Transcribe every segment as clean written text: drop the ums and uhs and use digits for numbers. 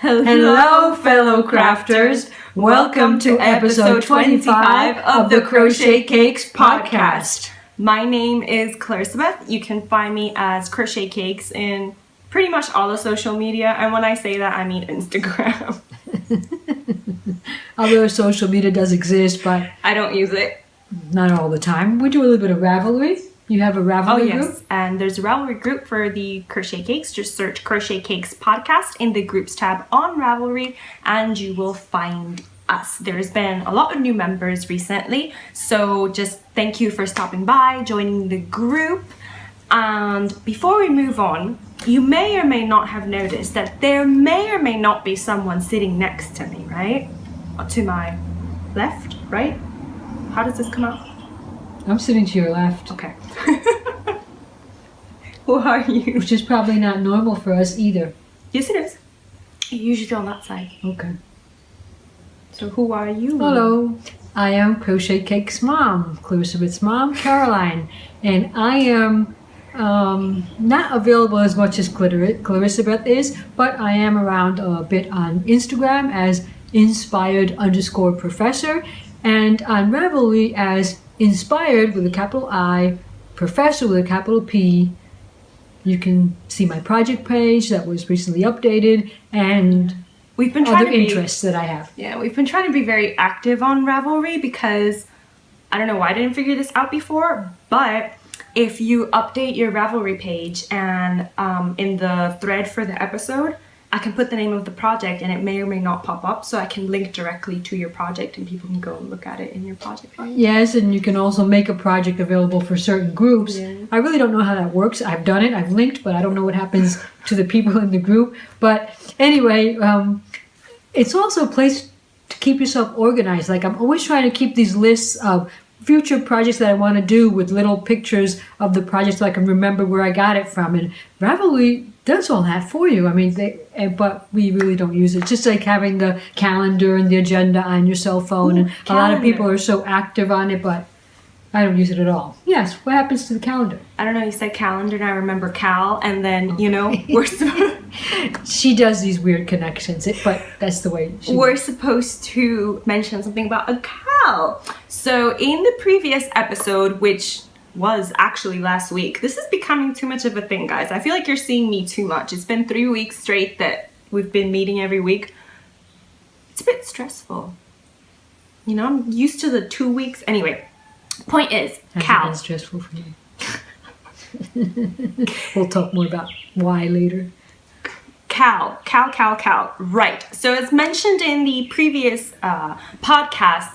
Hello, fellow crafters. Welcome to episode 25 of the Crochet Cakes podcast. My name is Clarissa. You can find me as Crochet Cakes in pretty much all the social media. And when I say that, I mean Instagram. Although social media does exist, but I don't use it. Not all the time. We do a little bit of Ravelry. You have a Ravelry group? Yes, and there's a Ravelry group for the Crochet Cakes. Just search Crochet Cakes podcast in the groups tab on Ravelry and you will find us. There's been a lot of new members recently, so just thank you for stopping by, joining the group. And before we move on, you may or may not have noticed that there may or may not be someone sitting next to me, right? To my left, right? How does this come out? I'm sitting to your left. Okay. Who are you? Which is probably not normal for us either. Yes, it is. Usually on that side. Okay. So who are you? Hello. I am Crochet Cakes' mom, Clarissa's mom, Caroline. And I am not available as much as Clarissa is, but I am around a bit on Instagram as inspired_professor and on Ravelry as inspired with a capital I, professor with a capital P. You can see my project page that was recently updated and we've been other interests that I have. Yeah, we've been trying to be very active on Ravelry because I don't know why I didn't figure this out before, but if you update your Ravelry page and in the thread for the episode, I can put the name of the project and it may or may not pop up, so I can link directly to your project and people can go and look at it in your project page. Yes, and you can also make a project available for certain groups. Yeah. I really don't know how that works. I've done it, I've linked, but I don't know what happens to the people in the group. But anyway, it's also a place to keep yourself organized. Like I'm always trying to keep these lists of future projects that I want to do with little pictures of the project so I can remember where I got it from. And Ravelry does all that for you. I mean, but we really don't use it. It's just like having the calendar and the agenda on your cell phone. And calendar. A lot of people are so active on it, but I don't use it at all. Yes, what happens to the calendar? I don't know, you said calendar and I remember Cal, and then, you know, we're she does these weird connections, but that's the way we're supposed to mention something about a cow. So in the previous episode, which was actually last week, this is becoming too much of a thing, guys. I feel like you're seeing me too much. It's been 3 weeks straight that we've been meeting every week. It's a bit stressful. You know, I'm used to the 2 weeks. Anyway, point is, Cal. Has it been stressful for you? We'll talk more about why later. Cal. Right. So as mentioned in the previous podcast,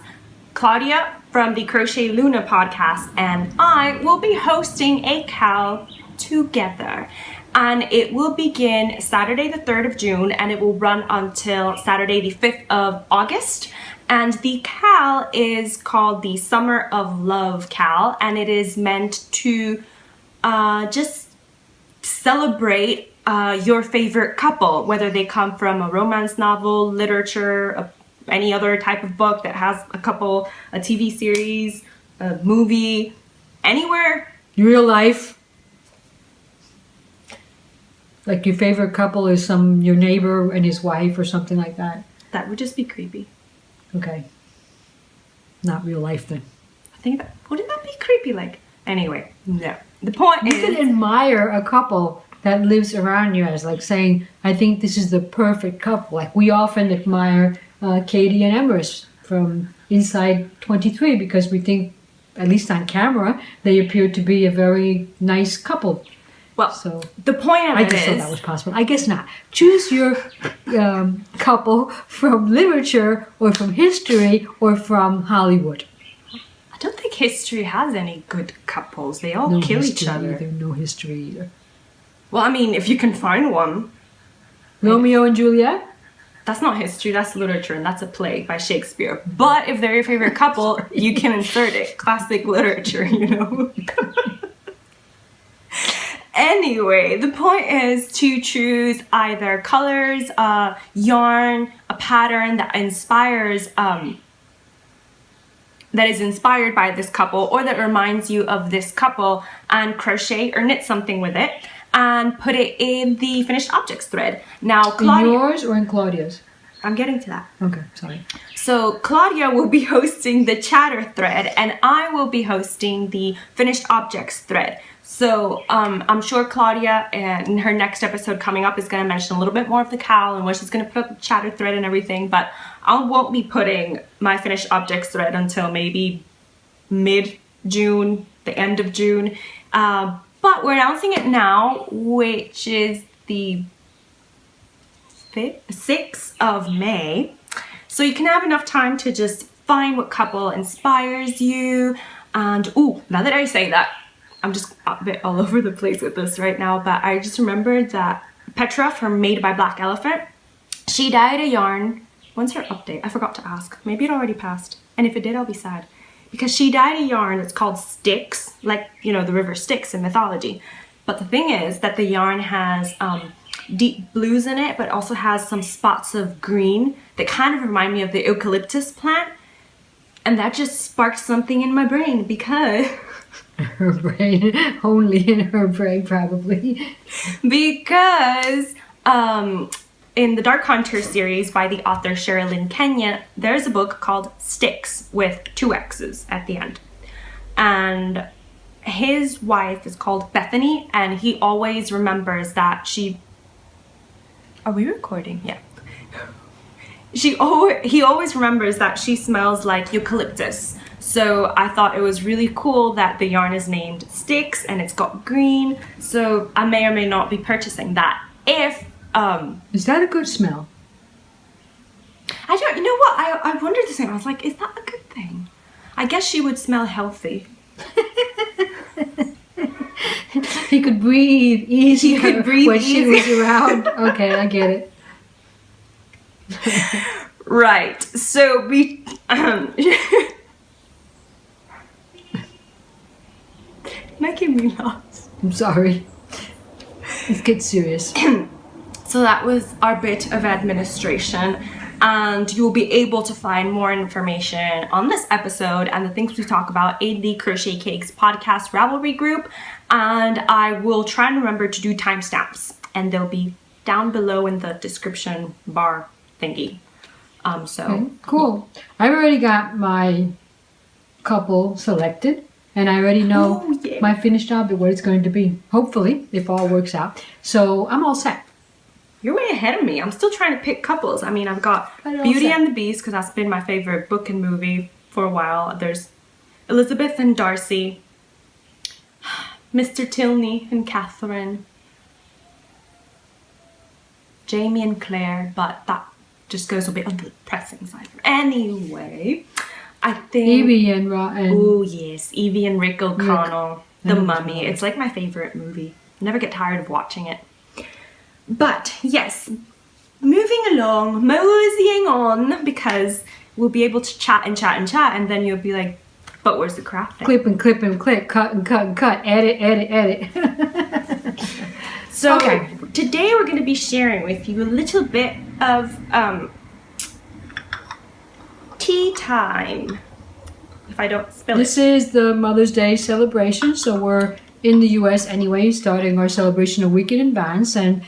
Claudia from the Crochet Luna podcast and I will be hosting a Cal together. And it will begin Saturday the 3rd of June and it will run until Saturday the 5th of August. And the Cal is called the Summer of Love Cal, and it is meant to just celebrate your favorite couple, whether they come from a romance novel, literature, any other type of book that has a couple, a TV series, a movie, anywhere. Real life. Like your favorite couple is your neighbor and his wife or something like that. That would just be creepy. Okay. Not real life then. I think wouldn't that be creepy? Like, anyway, no. The point is, you can admire a couple that lives around you as like saying, I think this is the perfect couple. Like we often admire Katie and Emrys from Inside 23 because we think, at least on camera, they appear to be a very nice couple. Well, so the point of I just thought that was possible. I guess not. Choose your couple from literature or from history or from Hollywood. I don't think history has any good couples. They all kill each other. No history either. Well, I mean, if you can find one. Romeo and Juliet? That's not history, that's literature, and that's a play by Shakespeare. But if they're your favorite couple, you can insert it. Classic literature, you know? Anyway, the point is to choose either colors, yarn, a pattern that inspires that is inspired by this couple or that reminds you of this couple, and crochet or knit something with it. and put it in the finished objects thread. Now, In Claudia, yours or in Claudia's? I'm getting to that. Okay, sorry. So Claudia will be hosting the chatter thread and I will be hosting the finished objects thread. So I'm sure Claudia in her next episode coming up is going to mention a little bit more of the cowl and what she's going to put up the chatter thread and everything, but I won't be putting my finished objects thread until maybe mid-June, the end of June. But we're announcing it now, which is the 6th of May. So you can have enough time to just find what couple inspires you. And now that I say that, I'm just a bit all over the place with this right now, but I just remembered that Petra from Made by Black Elephant, she dyed a yarn. When's her update? I forgot to ask. Maybe it already passed. And if it did, I'll be sad. Because she dyed a yarn that's called Styx, like, you know, the river Styx in mythology. But the thing is that the yarn has deep blues in it, but also has some spots of green that kind of remind me of the eucalyptus plant. And that just sparked something in my brain because... Her brain, only in her brain probably. Because in the Dark Hunter series by the author Sherilyn Kenyon, there's a book called Styx with 2 X's at the end. And his wife is called Bethany, and he always remembers that she... Are we recording? Yeah. He always remembers that she smells like eucalyptus. So I thought it was really cool that the yarn is named Styx and it's got green. So I may or may not be purchasing that. If Is that a good smell? I don't, you know what? I wondered the same. I was like, is that a good thing? I guess she would smell healthy. He could breathe easier could breathe when she was around. Okay, I get it. Right. So we making me laugh. I'm sorry. Let's get serious. So that was our bit of administration, and you will be able to find more information on this episode and the things we talk about in the Crochet Cakes podcast Ravelry group, and I will try and remember to do timestamps, and they'll be down below in the description bar thingy. Okay, cool. I've already got my couple selected, and I already know my finished object, what it's going to be. Hopefully, if all works out. So I'm all set. You're way ahead of me. I'm still trying to pick couples. I mean, I've got Beauty and the Beast, because that's been my favorite book and movie for a while. There's Elizabeth and Darcy, Mr. Tilney and Catherine, Jamie and Claire, but that just goes a bit on the depressing side. Anyway, I think... Evie and oh, yes. Evie and Rick O'Connell. The Mummy. It's like my favorite movie. Never get tired of watching it. But, yes. Moving along, moseying on, because we'll be able to chat and chat and chat, and then you'll be like, but where's the crafting? clip and clip and clip, cut and cut and cut, edit, edit, edit. So, today we're going to be sharing with you a little bit of tea time. If I don't spill This is the Mother's Day celebration, so we're in the US anyway, starting our celebration a week in advance, and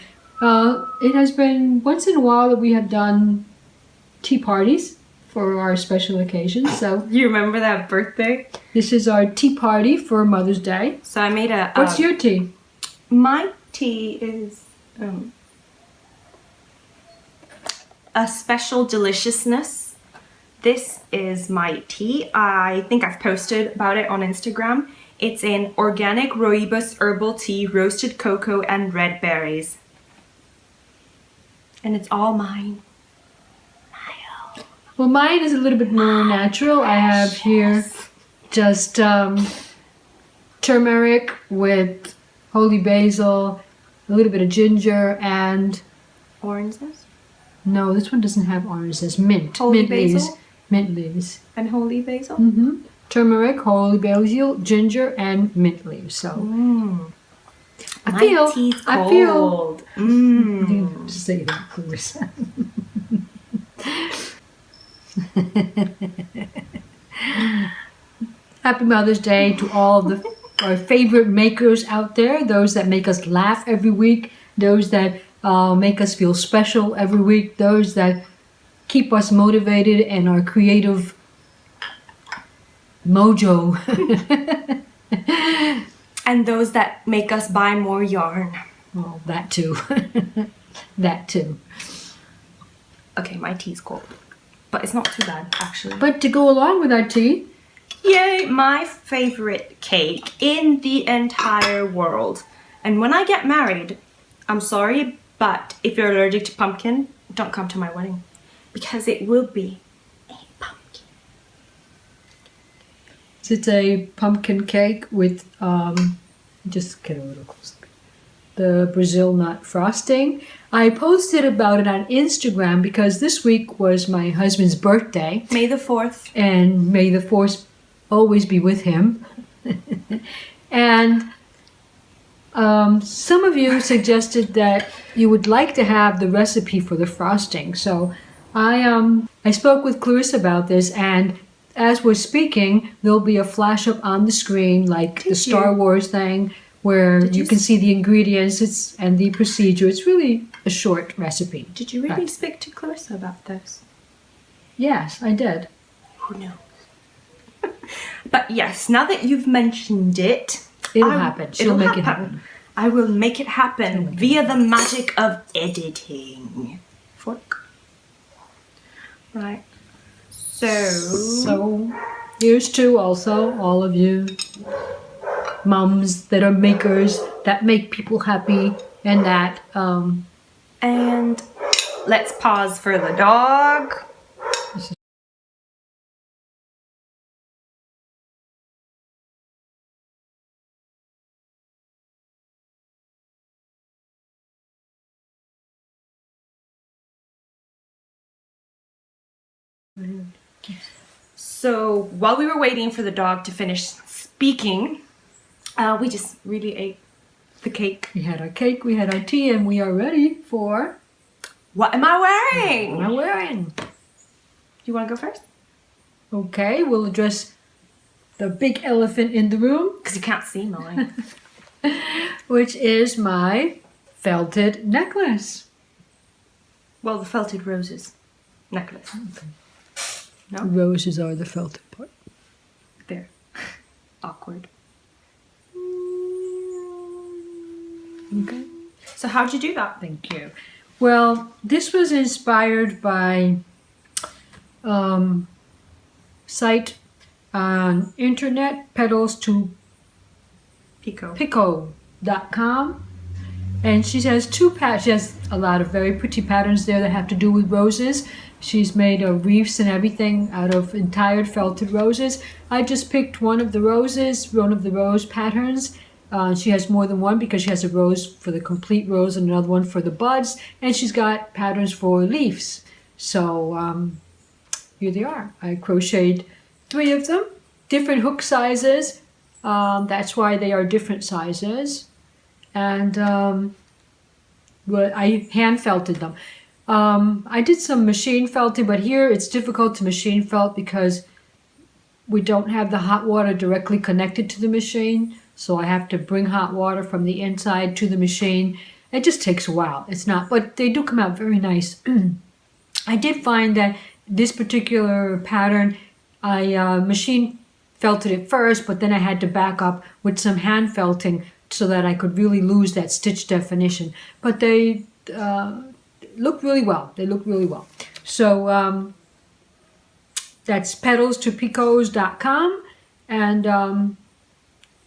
it has been once in a while that we have done tea parties for our special occasions. So you remember that birthday? This is our tea party for Mother's Day. So I made a... What's your tea? My tea is a special deliciousness. This is my tea. I think I've posted about it on Instagram. It's an organic rooibos herbal tea, roasted cocoa and red berries. And it's all mine. Well, mine is a little bit more natural. I have here just turmeric with holy basil, a little bit of ginger, and... Oranges? No, this one doesn't have oranges. Mint. Holy mint basil? leaves. Mint leaves. And holy basil? Mm-hmm. Turmeric, holy basil, ginger, and mint leaves. So I feel. You say that first. Happy Mother's Day to all of the our favorite makers out there, those that make us laugh every week, those that make us feel special every week, those that keep us motivated and our creative mojo. And those that make us buy more yarn. Well, that too. That too. Okay, my tea's cold. But it's not too bad, actually. But to go along with our tea, yay, my favorite cake in the entire world. And when I get married, I'm sorry, but if you're allergic to pumpkin, don't come to my wedding. Because it will be a pumpkin. it's a pumpkin cake with, just get a little closer, the Brazil nut frosting. I posted about it on Instagram because this week was my husband's birthday. May the 4th. And may the force always be with him. And some of you suggested that you would like to have the recipe for the frosting. So I spoke with Clarissa about this, and as we're speaking, there'll be a flash up on the screen like the Star Wars thing where you can see the ingredients and the procedure. It's really a short recipe. Did you really speak to Clarissa about this? Yes, I did. Who knows? But yes, now that you've mentioned it, It'll happen. She'll make it happen. I will make it happen via the magic of editing. Fork. Right. So here's to also all of you mums that are makers, that make people happy, and that and let's pause for the dog. So while we were waiting for the dog to finish speaking, we just really ate the cake. we had our cake, we had our tea, and we are ready for What am I wearing? what we're wearing. You want to go first? Okay, we'll address the big elephant in the room, Because you can't see mine. which is my felted necklace. Well, the felted roses necklace. No? Roses are the felted part. There. Awkward. Okay. So how'd you do that? Thank you. Well, this was inspired by site on internet, pedals to Pico. pico.com, and she has she has a lot of very pretty patterns there that have to do with roses. She's made wreaths and everything out of entire felted roses. I just picked one of the rose patterns. She has more than one because she has a rose for the complete rose and another one for the buds, and she's got patterns for leaves. So here they are. I crocheted 3 of them, different hook sizes. That's why they are different sizes. And I hand felted them. I did some machine felting, but here it's difficult to machine felt because we don't have the hot water directly connected to the machine. So I have to bring hot water from the inside to the machine. It just takes a while. It's not, but they do come out very nice. I did find that this particular pattern, I machine felted it first, but then I had to back up with some hand felting so that I could really lose that stitch definition. But they look really well. They look really well. So that's pedals2picos.com, and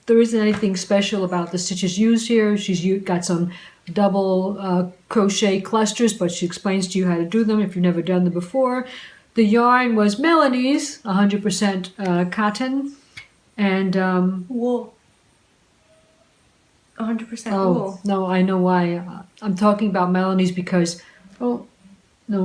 there isn't anything special about the stitches used here. She's got some double crochet clusters, but she explains to you how to do them if you've never done them before. The yarn was Melanie's, 100% cotton, and wool. 100% oh wool. no, I know why. I'm talking about Melanie's because no,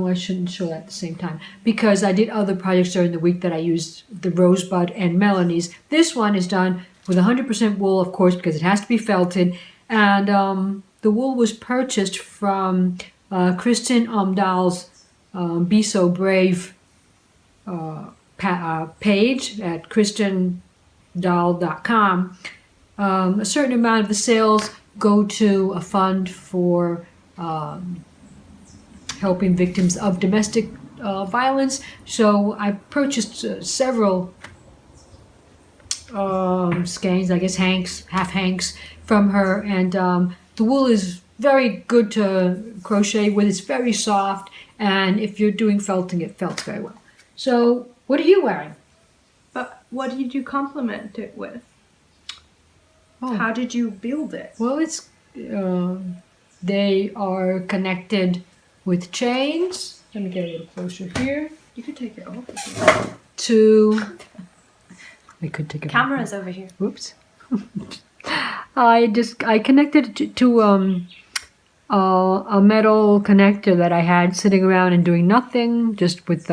I shouldn't show that at the same time. Because I did other projects during the week that I used the Rosebud and Melanie's. This one is done with 100% wool, of course, because it has to be felted. And the wool was purchased from Kristen Umdahl's Be So Brave page at kristendahl.com. a certain amount of the sales go to a fund for helping victims of domestic violence. So I purchased several skeins, I guess half hanks from her, and the wool is very good to crochet with. It's very soft, and if you're doing felting, it felts very well. So what are you wearing? But what did you complement it with? Oh. How did you build it? Well, it's they are connected with chains. Let me get a little closer here. You could take it off. I could take it. Camera's over here. Whoops. I connected it to a metal connector that I had sitting around and doing nothing, just with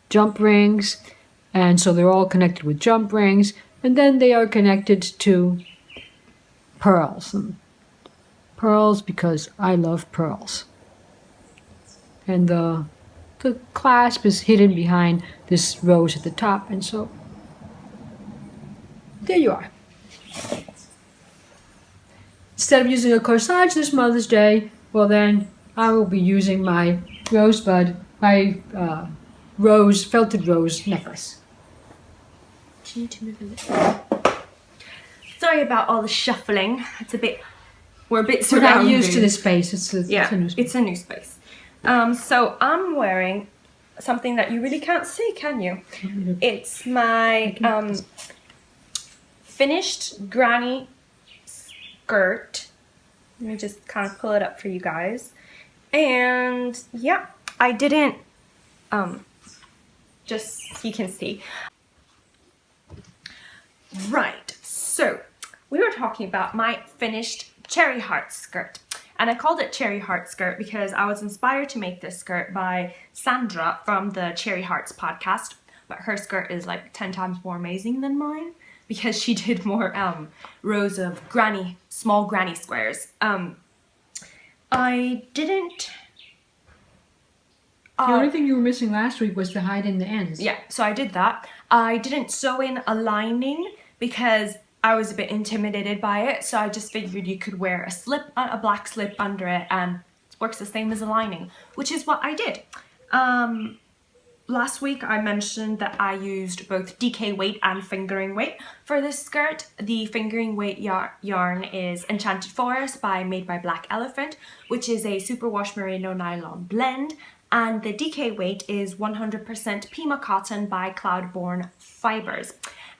jump rings, and so they're all connected with jump rings, and then they are connected to pearls. Pearls because I love pearls. And the clasp is hidden behind this rose at the top, and so there you are. Instead of using a corsage this Mother's Day, well then I will be using my rosebud, my felted rose necklace. Can you move a little? Sorry about all the shuffling. We're a bit We're surrounded. not used to this space. It's a new space. It's a new space. So I'm wearing something that you really can't see, can you? It's my finished granny skirt. Let me just kind of pull it up for you guys. And yeah, I didn't just so you can see. Right, so we were talking about my finished cherry heart skirt. And I called it cherry heart skirt because I was inspired to make this skirt by Sandra from the Cherry Hearts podcast. But her skirt is like 10 times more amazing than mine because she did more rows of small granny squares. I didn't... The only thing you were missing last week was to hide in the ends. Yeah, so I did that. I didn't sew in a lining because I was a bit intimidated by it, so I just figured you could wear a black slip under it and it works the same as a lining, which is what I did. Last week I mentioned that I used both DK weight and fingering weight for this skirt. The fingering weight yarn is Enchanted Forest by Made by Black Elephant, which is a superwash merino nylon blend. And the DK weight is 100% Pima cotton by Cloudborne Fibers.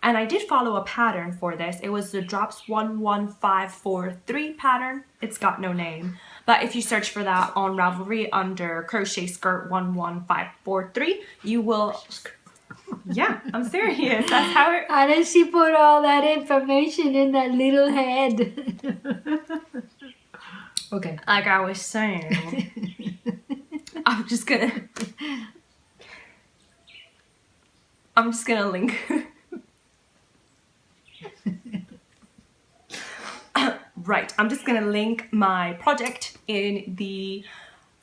And I did follow a pattern for this. It was the Drops 11543 pattern. It's got no name. But if you search for that on Ravelry under crochet skirt 11543, you will... Yeah, I'm serious. That's how it... How does she put all that information in that little head? Okay. Like I was saying... I'm just gonna link. Right, I'm just gonna link my project in the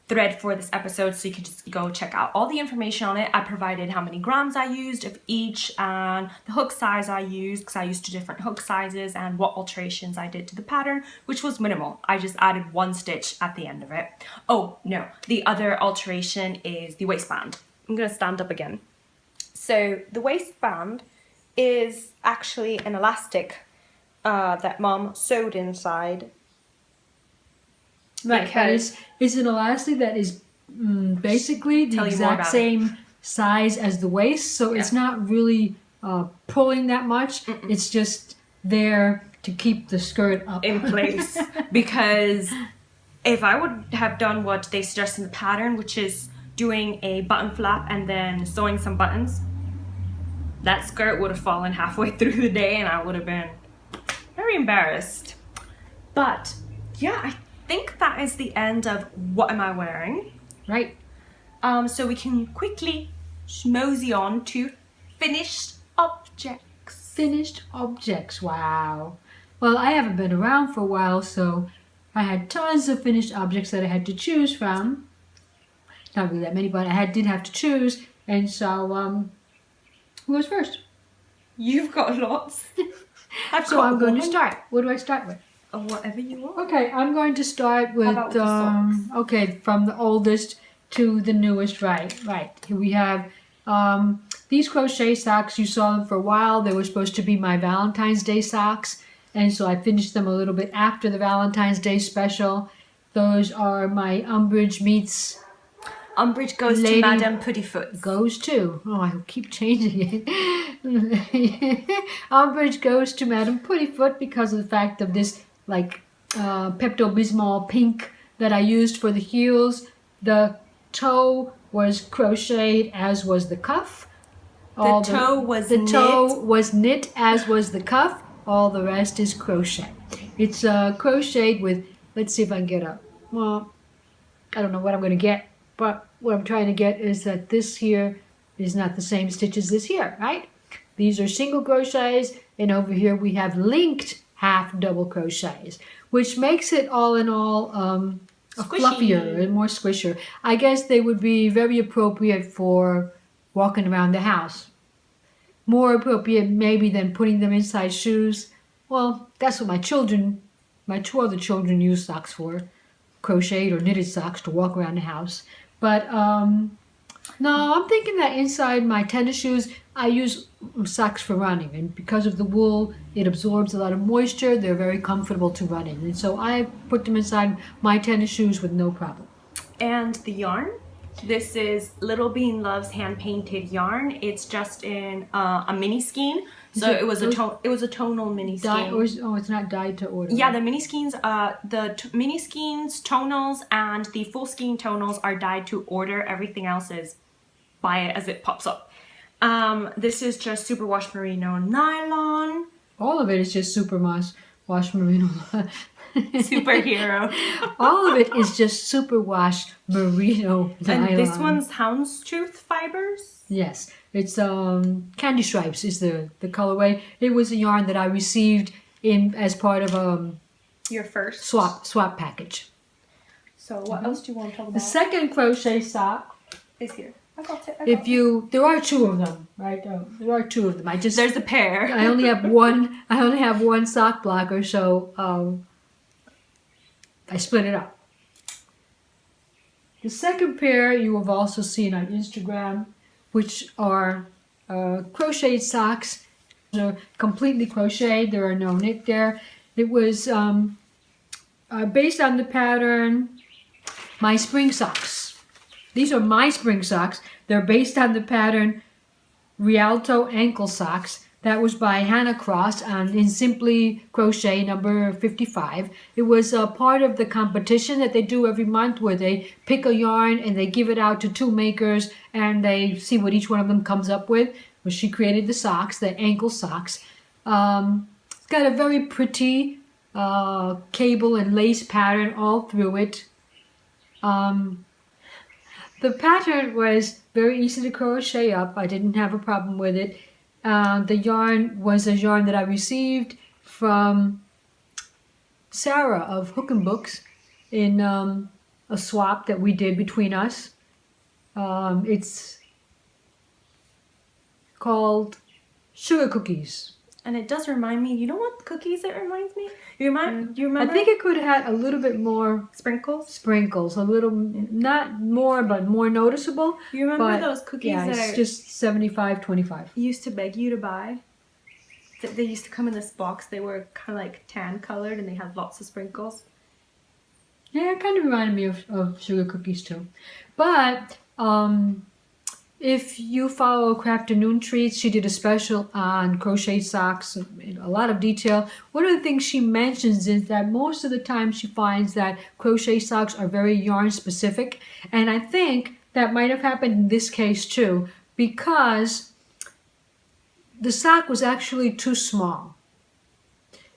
thread for this episode so you can just go check out all the information on it. I provided how many grams I used of each and the hook size I used because I used 2 different hook sizes and what alterations I did to the pattern, which was minimal. I just added 1 stitch at the end of it. Oh no, the other alteration is the waistband. I'm gonna stand up again. So the waistband is actually an elastic that Mom sewed inside. Right, because it's an elastic that is basically the exact same size as the waist, so it's not really pulling that much. It's just there to keep the skirt up in place. Because if I would have done what they suggest in the pattern, which is doing a button flap and then sewing some buttons, that skirt would have fallen halfway through the day and I would have been very embarrassed. But yeah, I think that is the end of what am I wearing. Right. So we can quickly mosey on to finished objects. Finished objects, wow. Well, I haven't been around for a while, so I had tons of finished objects that I had to choose from. Not really that many, but I did have to choose. And so, who was first? You've got lots. So I'm going to start. What do I start with? Whatever you want. Okay, I'm going to start with, about the socks? Okay, from the oldest to the newest, right. Here we have these crochet socks. You saw them for a while. They were supposed to be my Valentine's Day socks, and so I finished them a little bit after the Valentine's Day special. Those are my Umbridge meets... Umbridge goes Lady to Madame Puttyfoot. Goes to. Oh, I keep changing it. Umbridge goes to Madame Puttyfoot because of the fact of this, like, Pepto-Bismol pink that I used for the heels. The toe was crocheted, as was the cuff. The toe was the knit. toe was knit, as was the cuff. All the rest is crochet. It's crocheted with, let's see if I can get up. Well, I don't know what I'm going to get, but what I'm trying to get is that this here is not the same stitch as this here, right? These are single crochets, and over here we have linked half double crochets, which makes it all in all fluffier and more squishier. I guess they would be very appropriate for walking around the house. More appropriate maybe than putting them inside shoes. Well, that's what my two other children use socks for. Crocheted or knitted socks to walk around the house. But no, I'm thinking that inside my tennis shoes, I use socks for running. And because of the wool, it absorbs a lot of moisture. They're very comfortable to run in. And so I put them inside my tennis shoes with no problem. And the yarn? This is Little Bean Love's hand-painted yarn. It's just in a mini skein. So it was a tonal mini skein. It's not dyed to order. Yeah, the mini skeins, mini skeins, tonals, and the full skein tonals are dyed to order. Everything else is buy it as it pops up. This is just superwash merino nylon. All of it is just wash merino. Superhero. All of it is just superwash merino nylon. And this one's houndstooth fibers. Yes, it's Candy Stripes is the colorway. It was a yarn that I received as part of your first swap package. So what else do you want to talk about? The second crochet sock is here. I got it. There are two of them, right? There are two of them. There's a pair. I only have one. I only have one sock blocker, so I split it up. The second pair you have also seen on Instagram, which are crocheted socks. They're completely crocheted. There are no knit there. It was based on the pattern My Spring Socks. These are my spring socks. They're based on the pattern Rialto ankle socks. That was by Hannah Cross in Simply Crochet number 55. It was a part of the competition that they do every month where they pick a yarn and they give it out to two makers and they see what each one of them comes up with. Well, she created the socks, the ankle socks. It's got a very pretty cable and lace pattern all through it. The pattern was very easy to crochet up. I didn't have a problem with it. The yarn was a yarn that I received from Sarah of Hook and Books in a swap that we did between us. It's called Sugar Cookies. And it does remind me, you know what cookies it reminds me? You remember? I think it could have had a little bit more sprinkles, a little, not more, but more noticeable. You remember those cookies it's just 75-25. Used to beg you to buy? They used to come in this box. They were kind of like tan colored and they had lots of sprinkles. Yeah, it kind of reminded me of sugar cookies too. But if you follow Crafternoon Treats, she did a special on crochet socks in a lot of detail. One of the things she mentions is that most of the time she finds that crochet socks are very yarn specific. And I think that might have happened in this case too, because the sock was actually too small.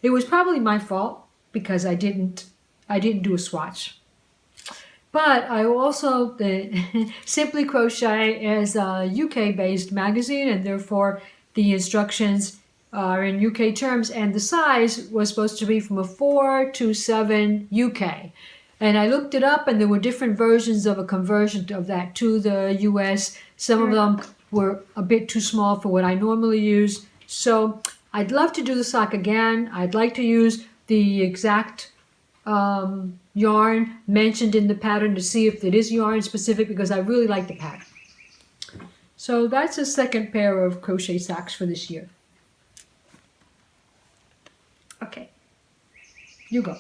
It was probably my fault because I didn't do a swatch. But I also, Simply Crochet is a UK-based magazine, and therefore the instructions are in UK terms, and the size was supposed to be from a 4 to 7 UK. And I looked it up, and there were different versions of a conversion of that to the US. Some of them were a bit too small for what I normally use. So I'd love to do the sock again. I'd like to use the exact yarn mentioned in the pattern to see if it is yarn specific, because I really like the pattern. So that's a second pair of crochet socks for this year. Okay. You go.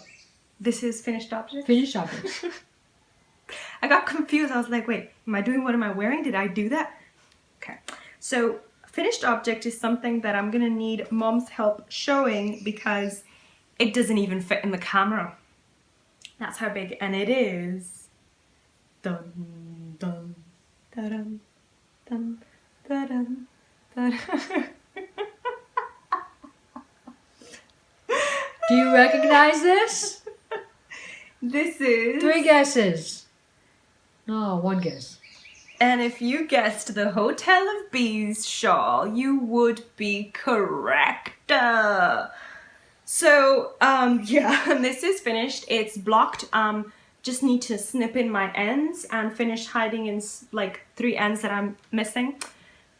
This is finished object? Finished objects. I got confused. I was like, wait, am I doing what am I wearing? Did I do that? Okay. So finished object is something that I'm going to need Mom's help showing because it doesn't even fit in the camera. That's how big, and it is. Dun, dun, dun, dun, dun, dun. Do you recognize this? This is... 3 guesses. Oh, 1 guess. And if you guessed the Hotel of Bees shawl, you would be correct. So, yeah, this is finished. It's blocked. Just need to snip in my ends and finish hiding in like 3 ends that I'm missing.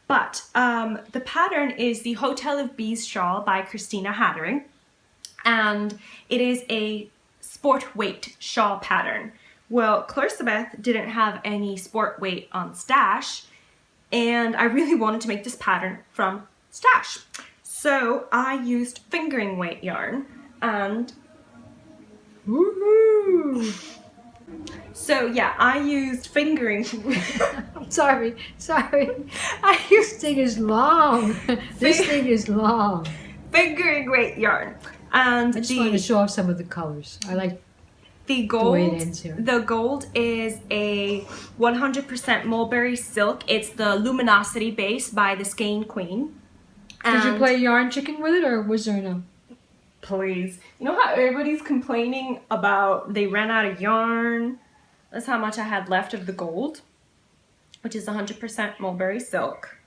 But the pattern is the Hotel of Bees shawl by Christina Hattering. And it is a sport weight shawl pattern. Well, Clarissa didn't have any sport weight on stash, and I really wanted to make this pattern from stash. So I used fingering weight yarn, and Woohoo! so yeah, I used fingering. Sorry. This thing is long. This thing is long. Fingering weight yarn, and I just wanted to show off some of the colors. I like the gold. The way it ends here. The gold is a 100% mulberry silk. It's the Luminosity base by the Skein Queen. Did you play yarn chicken with it, or was there no? Please. You know how everybody's complaining about they ran out of yarn? That's how much I had left of the gold, which is 100% mulberry silk.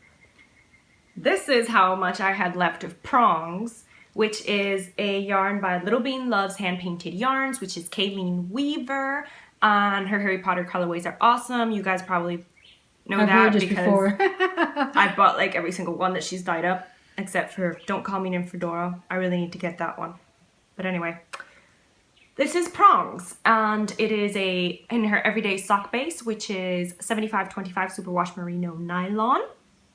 This is how much I had left of prongs, which is a yarn by Little Bean Loves Hand Painted Yarns, which is Kayleen Weaver, and her Harry Potter colorways are awesome. You guys probably know that because before. I bought like every single one that she's dyed up, except for Don't Call Me Nymphadora. I really need to get that one. But anyway, this is prongs, and it is in her everyday sock base, which is 75/25 superwash merino nylon.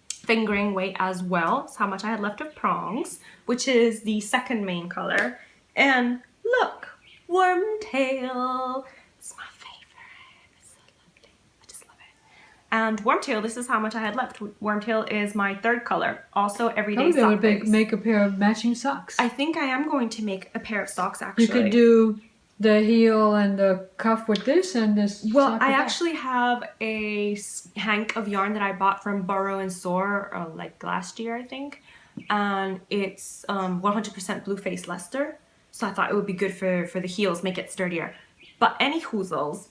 Fingering weight as well. That's how much I had left of prongs, which is the second main color. And look, Wormtail. It's my favorite. It's so lovely. I just love it. And Wormtail, this is how much I had left. Wormtail is my third color. Also everyday sock base. Make a pair of matching socks. I think I am going to make a pair of socks actually. You could do the heel and the cuff with this and this. Well, I actually have a hank of yarn that I bought from Burrow and Soar like last year, I think. And it's 100% Blue Face Leicester. So I thought it would be good for the heels, make it sturdier. But any hoozles.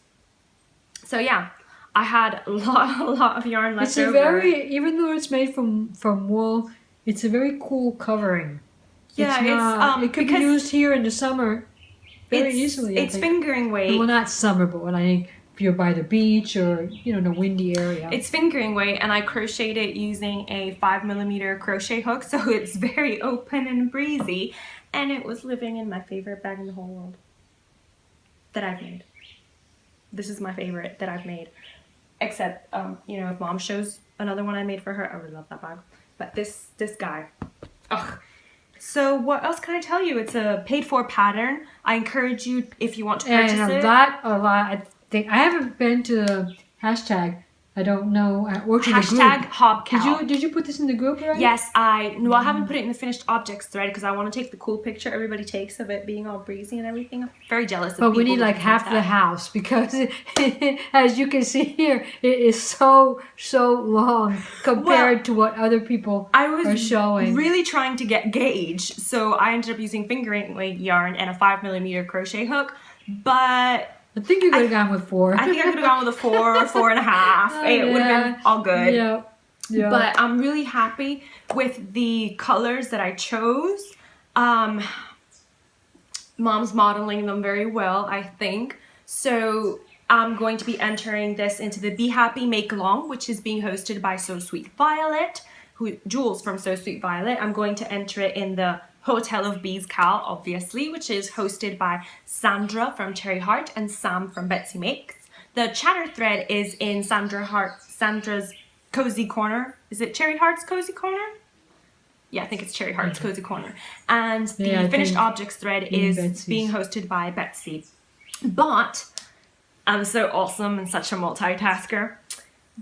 So yeah, I had a lot of yarn left over. Even though it's made from wool, it's a very cool covering. Yeah, it could be used here in the summer. Very easily. It's fingering weight. Well, not summer, but when I think if you're by the beach or in a windy area. It's fingering weight, and I crocheted it using a 5mm crochet hook, so it's very open and breezy, and it was living in my favorite bag in the whole world that I've made. This is my favorite that I've made, except if Mom shows another one I made for her, I would love that bag. But this guy, ugh. So what else can I tell you? It's a paid-for pattern. I encourage you, if you want to purchase it. And a lot. I think I haven't been to the hashtag. I don't know. Hashtag Hobcow. Did you put this in the group already? Yes, I haven't put it in the finished objects thread because I want to take the cool picture everybody takes of it being all breezy and everything. I'm very jealous of people. But we need like half the house because as you can see here, it is so long compared to what other people are showing. I was really trying to get gauge, so I ended up using fingering weight yarn and a 5mm crochet hook, but I think you could have gone with 4. I think I could have gone with a 4 or 4.5. It would have been all good. Yeah. But I'm really happy with the colors that I chose. Mom's modeling them very well, I think. So I'm going to be entering this into the Be Happy Make Along, which is being hosted by So Sweet Violet. Jules from So Sweet Violet. I'm going to enter it in the Hotel of Bees Cal, obviously, which is hosted by Sandra from Cherry Heart and Sam from Betsy Makes. The chatter thread is in Sandra's Cozy Corner. Is it Cherry Heart's Cozy Corner? Yeah, I think it's Cherry Heart's Cozy Corner. And the Finished Objects thread is being hosted by Betsy. But I'm so awesome and such a multitasker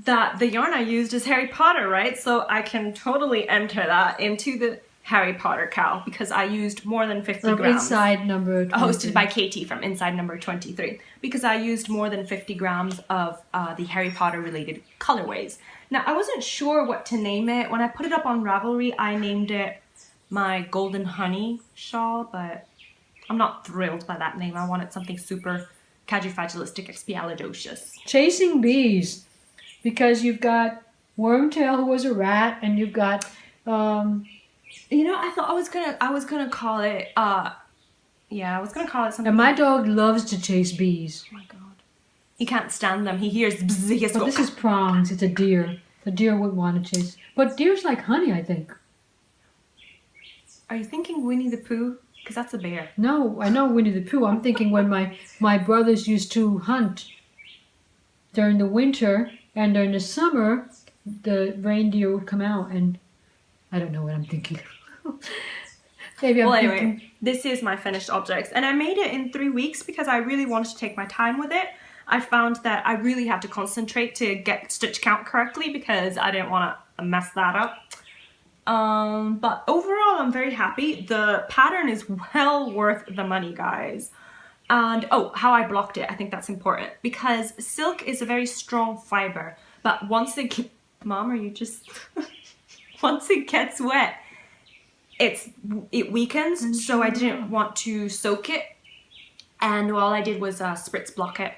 that the yarn I used is Harry Potter, right? So I can totally enter that into the Harry Potter Cal because I used more than 50 grams. Inside number 23. Hosted by Katie from Inside Number 23. Because I used more than 50 grams of the Harry Potter related colorways. Now, I wasn't sure what to name it. When I put it up on Ravelry, I named it my Golden Honey shawl, but I'm not thrilled by that name. I wanted something super califragilistic, expialidocious. Chasing bees, because you've got Wormtail, who was a rat, and you've got you know, I thought I was gonna call it I was gonna call it something. and my dog loves to chase bees. Oh my god. He can't stand them. He hears bzz, he has to But go, this is prongs. It's a deer. The deer wouldn't want to chase. But deers like honey, I think. Are you thinking Winnie the Pooh? Because that's a bear. No, I know Winnie the Pooh. I'm thinking when my brothers used to hunt during the winter and during the summer, the reindeer would come out, and I don't know what I'm thinking. Maybe I'm Anyway, thinking. this is my finished objects, and I made it in 3 weeks because I really wanted to take my time with it. I found that I really had to concentrate to get stitch count correctly because I didn't want to mess that up. But overall, I'm very happy. The pattern is well worth the money, guys. And how I blocked it, I think that's important because silk is a very strong fiber, but once it Mom, are you just once it gets wet, it weakens. So I didn't want to soak it, and all I did was spritz block it.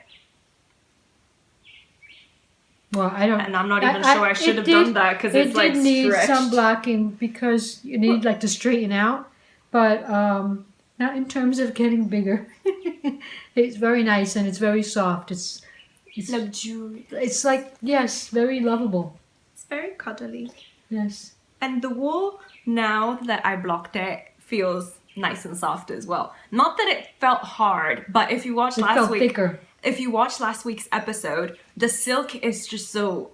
Well, I don't. And I'm not even sure I should have done that because it's like stretched. It did need some blocking because you need like to straighten out, but not in terms of getting bigger. It's very nice and it's very soft. It's luxurious. It's like, yes, very lovable. It's very cuddly. Yes. And the wool, now that I blocked it, feels nice and soft as well. Not that it felt hard, but if you watched last week, thicker. If you watched last week's episode, the silk is just so,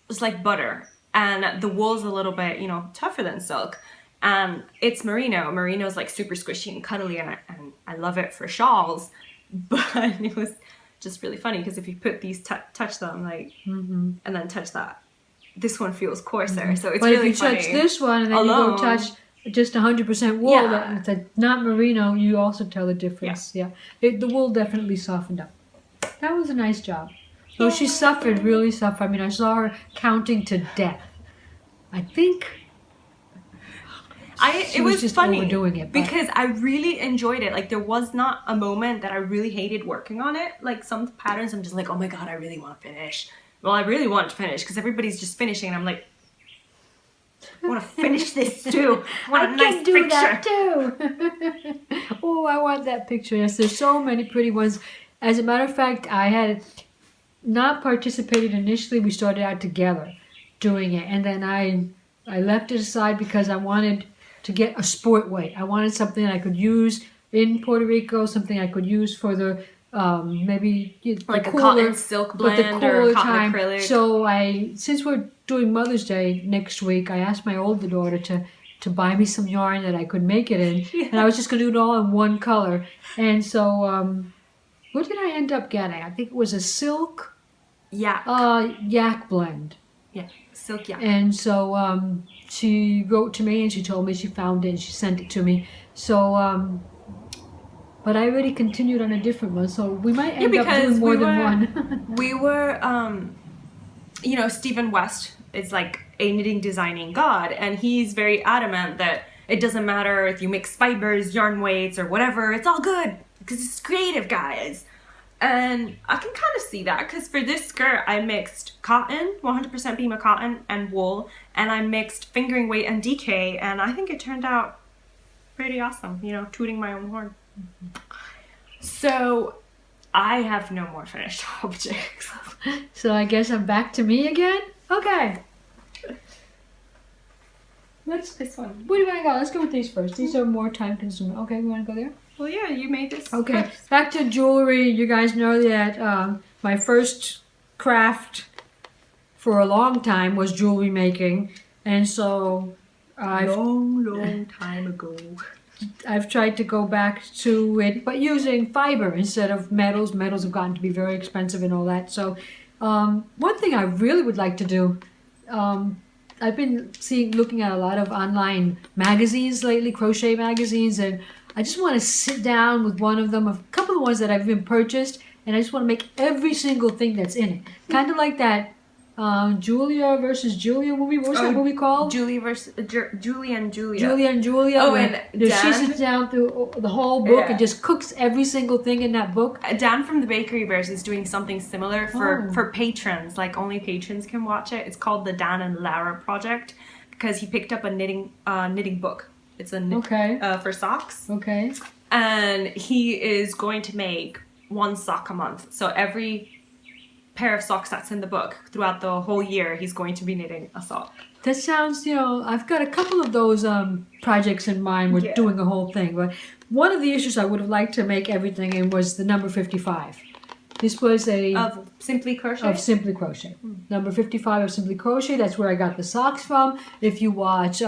it's like butter, and the wool's a little bit, tougher than silk. And it's merino. Merino is like super squishy and cuddly, and I love it for shawls. But it was just really funny because if you put these, touch them and then touch that, this one feels coarser. So it's really funny. But if you touch this one and then you go touch just 100% wool, that's not merino, you also tell the difference. Yeah, the wool definitely softened up. That was a nice job. So she really suffered. I mean, I saw her counting to death. I think it was just funny overdoing it, because I really enjoyed it. Like, there was not a moment that I really hated working on it. Like, some patterns I'm just like, oh my god, I really want to finish. Well, I really want to finish because everybody's just finishing, and I'm like, I want to finish this too. I want a nice picture. That too. Oh, I want that picture. Yes, there's so many pretty ones. As a matter of fact, I had not participated initially. We started out together doing it, and then I left it aside because I wanted to get a sport weight. I wanted something I could use in Puerto Rico, something I could use for the maybe like the a cotton silk blend or cotton acrylic. So since we're doing Mother's Day next week, I asked my older daughter to buy me some yarn that I could make it in, and I was just going to do it all in one color. And so what did I end up getting? I think it was a silk yak blend. Yeah, silk yak. And so she wrote to me and she told me she found it and she sent it to me. So but I already continued on a different one, so we might end up doing more than one. We were, Stephen West is like a knitting designing god, and he's very adamant that it doesn't matter if you mix fibers, yarn weights, or whatever, it's all good, because it's creative, guys. And I can kind of see that, because for this skirt, I mixed cotton, 100% Bima cotton, and wool, and I mixed fingering weight and DK, and I think it turned out pretty awesome, tooting my own horn. So I have no more finished objects. So I guess I'm back to me again? Okay. Let's. This one. Where do you want to go? Let's go with these first. These are more time consuming. Okay, we want to go there? Well, yeah, you made this. Okay, first. back to jewelry. You guys know that my first craft for a long time was jewelry making. And so long time ago. I've tried to go back to it, but using fiber instead of metals. Metals have gotten to be very expensive and all that. So one thing I really would like to do, I've been looking at a lot of online magazines lately, crochet magazines, and I just want to sit down with one of them, a couple of ones that I've been purchased, and I just want to make every single thing that's in it. Kind of like that Julia versus Julia movie. What was that movie called? Julie versus Julie and Julia. Julia and Julia. Oh, where and she Dan? sits down through the whole book Yeah. and just cooks every single thing in that book. Dan from the Bakery Bears is doing something similar Oh. for patrons. Like only patrons can watch it. It's called the Dan and Lara Project because he picked up a knitting book. It's a Okay. for socks, Okay. and he is going to make one sock a month. So every pair of socks that's in the book throughout the whole year, he's going to be knitting a sock. That sounds, I've got a couple of those projects in mind with Yeah. doing a whole thing. But one of the issues I would have liked to make everything in was the number 55. This was Of Simply Crochet. of Simply Crochet. Number 55 of Simply Crochet, that's where I got the socks from. If you watch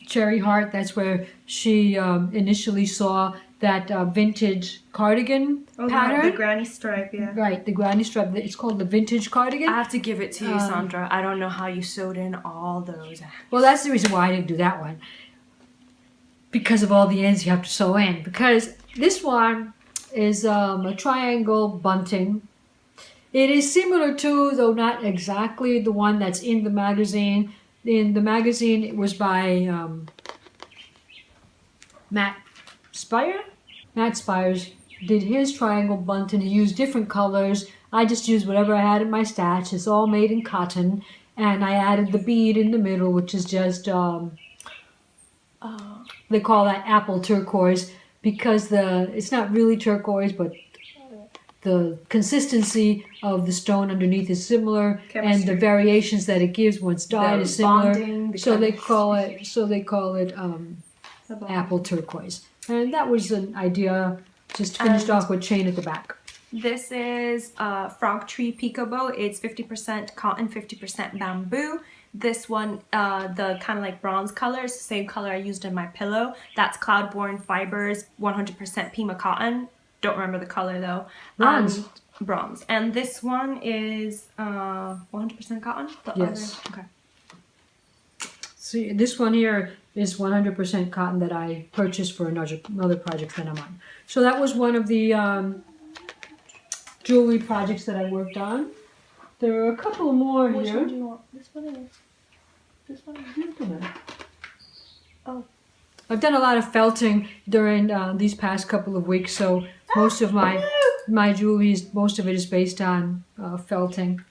Cherry Heart, that's where she initially saw that vintage cardigan pattern. the granny stripe, yeah. Right, the granny strap. It's called the vintage cardigan. I have to give it to you, Sandra. I don't know how you sewed in all those. Well, that's the reason why I didn't do that one. Because of all the ends you have to sew in. Because this one is a triangle bunting. It is similar to, though not exactly, the one that's in the magazine. In the magazine, it was by Matt Spire. Matt Spires did his triangle bunting. He used different colors. I just used whatever I had in my stash. It's all made in cotton. And I added the bead in the middle, which is just, they call that apple turquoise, because it's not really turquoise, but the consistency of the stone underneath is similar, and the variations that it gives once dyed is similar. So they call it apple turquoise. And that was an idea, just finished off with chain at the back. This is Frog Tree Peekaboo. It's 50% cotton, 50% bamboo. This one, the kind of like bronze color, is the same color I used in my pillow. That's Cloudborne Fibers, 100% Pima cotton. Don't remember the color though. Bronze. Bronze. And this one is 100% cotton? Yes. Okay. See, this one here is 100% cotton that I purchased for another project that I'm on. So that was one of the jewelry projects that I worked on. There are a couple more Which here. one do you want? This one or this one? Oh. I've done a lot of felting during these past couple of weeks, so most of my jewelry, most of it is based on felting.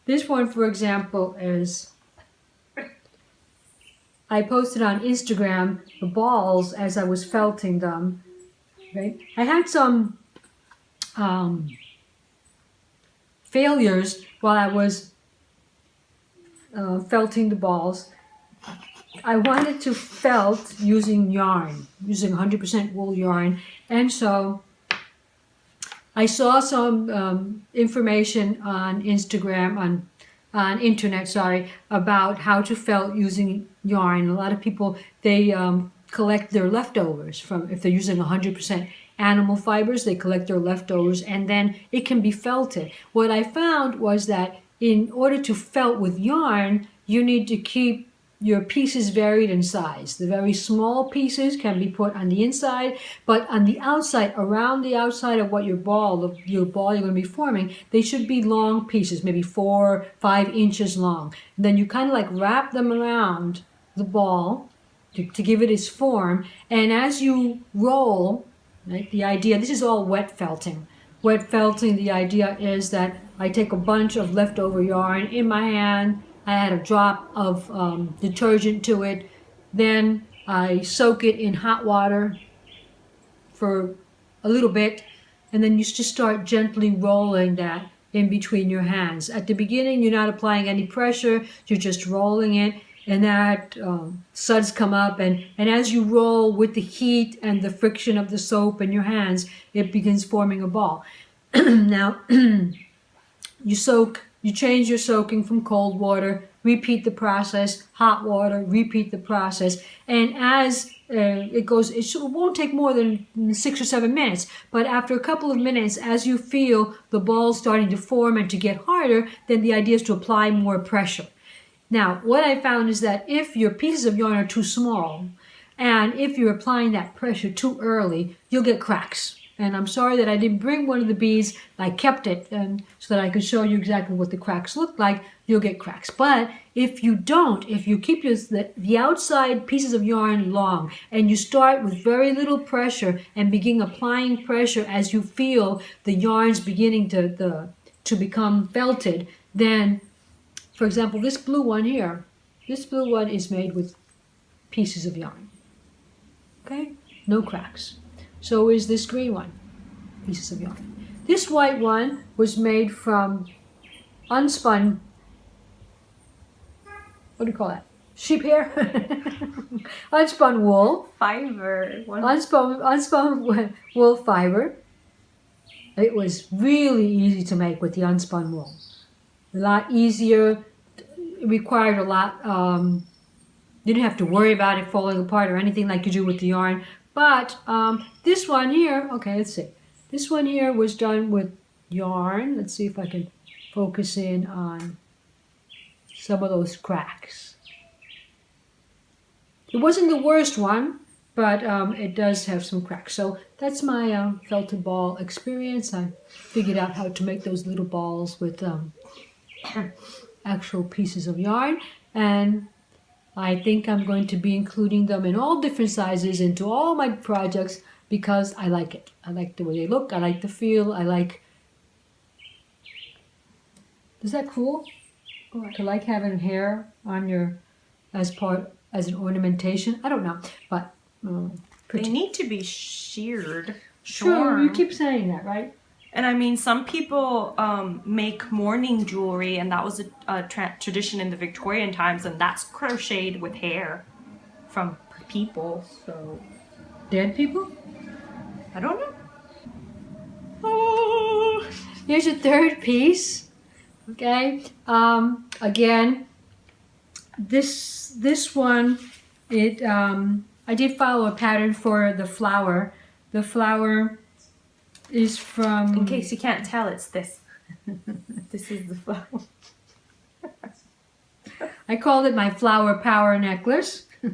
This one, for example, is, I posted on Instagram the balls as I was felting them. Right? I had some failures while I was felting the balls. I wanted to felt using yarn, using 100% wool yarn, and so I saw some information on Instagram, on internet, about how to felt using yarn. A lot of people, they collect their leftovers from, if they're using 100% animal fibers, they collect their leftovers, and then it can be felted. What I found was that in order to felt with yarn, you need to keep your pieces varied in size. The very small pieces can be put on the inside, but on the outside, around the outside of what your ball you're going to be forming, they should be long pieces, maybe 4 or 5 inches long. And then you kind of like wrap them around the ball to give it its form. And as you roll, right, the idea, this is all wet felting. Wet felting, the idea is that I take a bunch of leftover yarn in my hand, I add a drop of detergent to it, then I soak it in hot water for a little bit, and then you just start gently rolling that in between your hands. At the beginning, you're not applying any pressure, you're just rolling it, and that suds come up, and as you roll with the heat and the friction of the soap in your hands, it begins forming a ball. Now, you change your soaking from cold water, repeat the process, hot water, repeat the process, and as it goes, it won't take more than 6 or 7 minutes, but after a couple of minutes, as you feel the balls starting to form and to get harder, then the idea is to apply more pressure. Now, what I found is that if your pieces of yarn are too small, and if you're applying that pressure too early, you'll get cracks. And I'm sorry that I didn't bring one of the beads. I kept it so that I could show you exactly what the cracks look like. You'll get cracks. But if you don't, if you keep the outside pieces of yarn long and you start with very little pressure and begin applying pressure as you feel the yarns beginning to become felted, then, for example, this blue one here, this blue one is made with pieces of yarn. Okay? No cracks. So is this green one, pieces of yarn. This white one was made from unspun, what do you call that? Sheep hair? Unspun wool. Fiber. Unspun wool fiber. It was really easy to make with the unspun wool. A lot easier. It required a lot. You didn't have to worry about it falling apart or anything like you do with the yarn. But this one here, okay, let's see. This one here was done with yarn. Let's see if I can focus in on some of those cracks. It wasn't the worst one, but it does have some cracks. So that's my felted ball experience. I figured out how to make those little balls with actual pieces of yarn, and I think I'm going to be including them in all different sizes into all my projects because I like it. I like the way they look. I like the feel. I like... Is that cool? To like having hair on your... as an ornamentation? I don't know, but... they need to be sheared. Sure, you keep saying that, right? And I mean, some people make mourning jewelry, and that was a tradition in the Victorian times, and that's crocheted with hair from people. So, dead people? I don't know. Oh, here's your third piece. Okay. Again, this one, I did follow a pattern for the flower. The flower is from... In case you can't tell, it's this. This is the flower. I called it my flower power necklace. I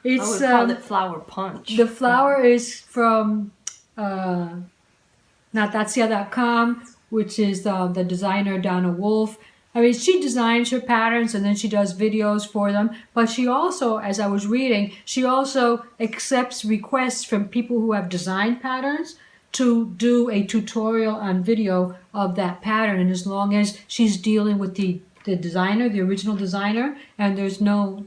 would call it flower punch. The flower is from notthatsia.com, which is the designer Donna Wolf. I mean, she designs her patterns and then she does videos for them. But she also, as I was reading, she also accepts requests from people who have designed patterns to do a tutorial on video of that pattern, and as long as she's dealing with the designer, the original designer, and there's no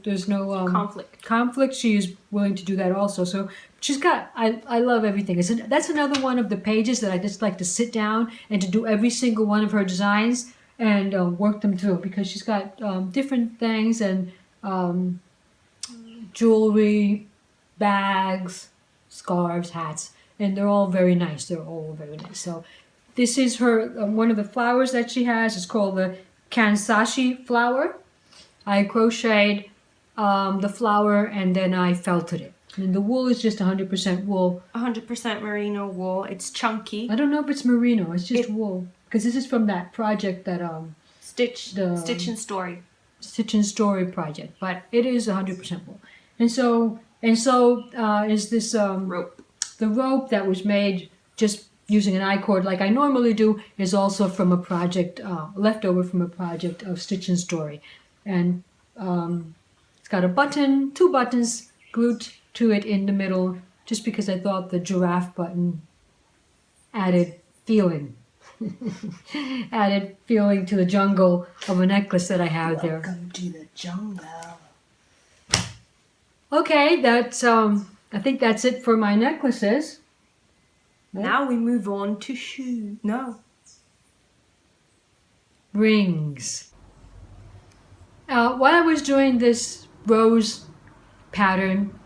conflict, she is willing to do that also. So she's got, I love everything. That's another one of the pages that I just like to sit down and to do every single one of her designs and work them through, because she's got different things and jewelry, bags, scarves, hats, and they're all very nice. They're all very nice. So this is her one of the flowers that she has. It's called the Kansashi flower. I crocheted the flower and then I felted it. And the wool is just 100% wool. 100% merino wool. It's chunky. I don't know if it's merino. It's just wool. Because this is from that project that Stitch and Story. Stitch and Story project. But it is 100% wool. And so is this rope. The rope that was made just using an I-cord like I normally do is also from a project, leftover from a project of Stitch and Story. And it's got a button, 2 buttons glued to it in the middle, just because I thought the giraffe button added feeling. Added feeling to the jungle of a necklace that I have there. Welcome to the jungle. Okay, that's I think that's it for my necklaces. Now we move on to shoes. No. Rings. While I was doing this rose pattern,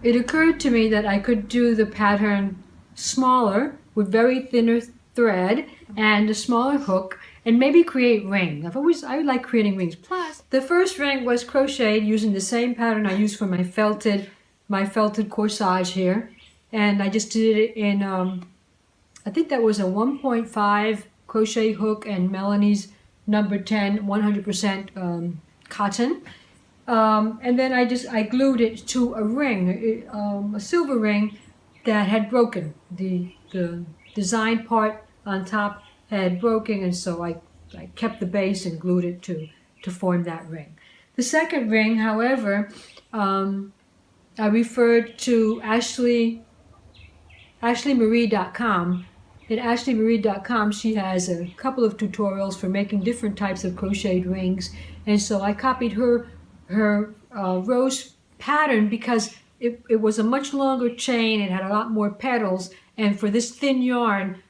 it occurred to me that I could do the pattern smaller with very thinner thread and a smaller hook and maybe create rings. I like creating rings. Plus, the first ring was crocheted using the same pattern I used for my felted corsage here. And I just did it in, I think that was a 1.5 crochet hook and Melanie's number 10, 100% cotton. And then I glued it to a ring, a silver ring that had broken. The design part on top had broken, and so I kept the base and glued it to form that ring. The second ring, however, I referred to AshleyMarie.com. At AshleyMarie.com, she has a couple of tutorials for making different types of crocheted rings, and so I copied her rose pattern because it was a much longer chain. It had a lot more petals, and for this thin yarn,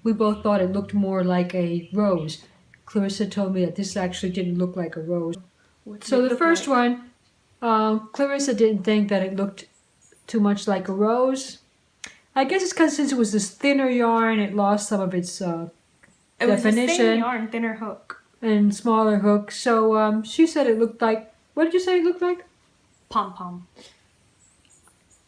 we both thought it looked more like a rose. Clarissa told me that this actually didn't look like a rose. So the first one, Clarissa didn't think that it looked too much like a rose. I guess it's because since it was this thinner yarn, it lost some of its definition. It was the same yarn, thinner hook. And smaller hook. So she said it looked like, what did you say it looked like? Pom-pom.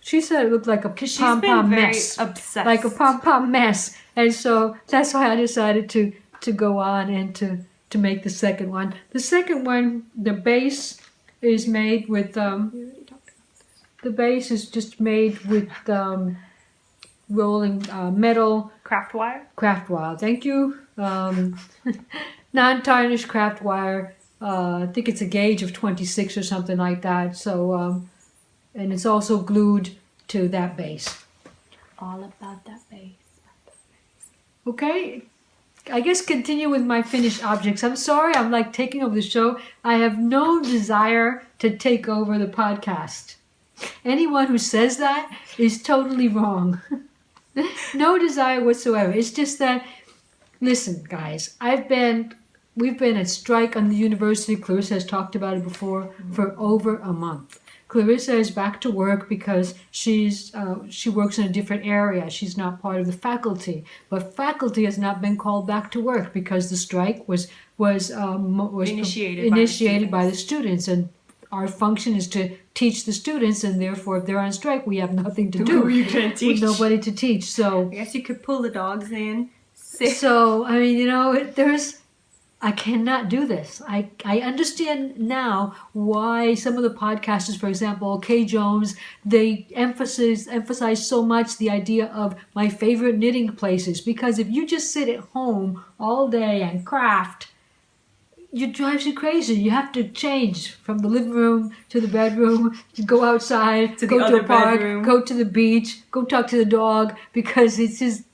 She said it looked like a pom-pom mess. Obsessed. Like a pom-pom mess. And so that's why I decided to go on and to make the second one. The second one, the base is made with, the base is just made with rolling metal. Craft wire? Craft wire, thank you. Non-tarnished craft wire. I think it's a gauge of 26 or something like that. So, and it's also glued to that base. All about that base. Okay, I guess continue with my finished objects. I'm sorry, I'm like taking over the show. I have no desire to take over the podcast. Anyone who says that is totally wrong. No desire whatsoever. It's just that, listen, guys, we've been at strike on the university. Clarissa has talked about it before, for over a month. Clarissa is back to work because she works in a different area. She's not part of the faculty, but faculty has not been called back to work because the strike was initiated by the students, and our function is to teach the students, and therefore if they're on strike, we have nothing to do. You can't teach. With nobody to teach. So I guess you could pull the dogs in. So I mean, I cannot do this. I understand now why some of the podcasters, for example, Kay Jones, they emphasize so much the idea of my favorite knitting places, because if you just sit at home all day and craft, it drives you crazy. You have to change from the living room to the bedroom, to go outside, go to a park, go to the beach, go talk to the dog, because it's just.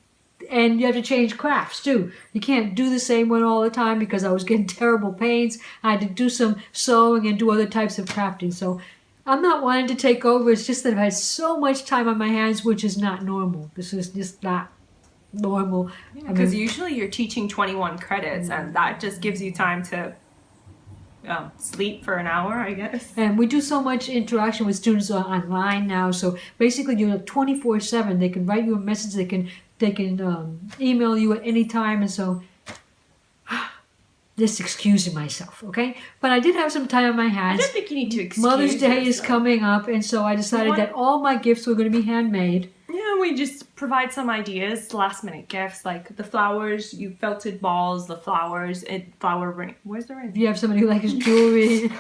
And you have to change crafts too. You can't do the same one all the time because I was getting terrible pains. I had to do some sewing and do other types of crafting. So I'm not wanting to take over. It's just that I've had so much time on my hands, which is not normal. This is just not normal. Because usually you're teaching 21 credits, and that just gives you time to sleep for an hour, I guess. And we do so much interaction with students online now. So basically you're 24/7. They can write you a message. They can email you at any time, and so just excusing myself, okay? But I did have some time on my hands. I don't think you need to excuse Mother's Day is yourself. coming up, and so I decided that all my gifts were going to be handmade. Yeah, we just provide some ideas, last minute gifts, like the flowers, you felted balls, the flowers, and flower ring. Where's the ring? If you have somebody who likes jewelry,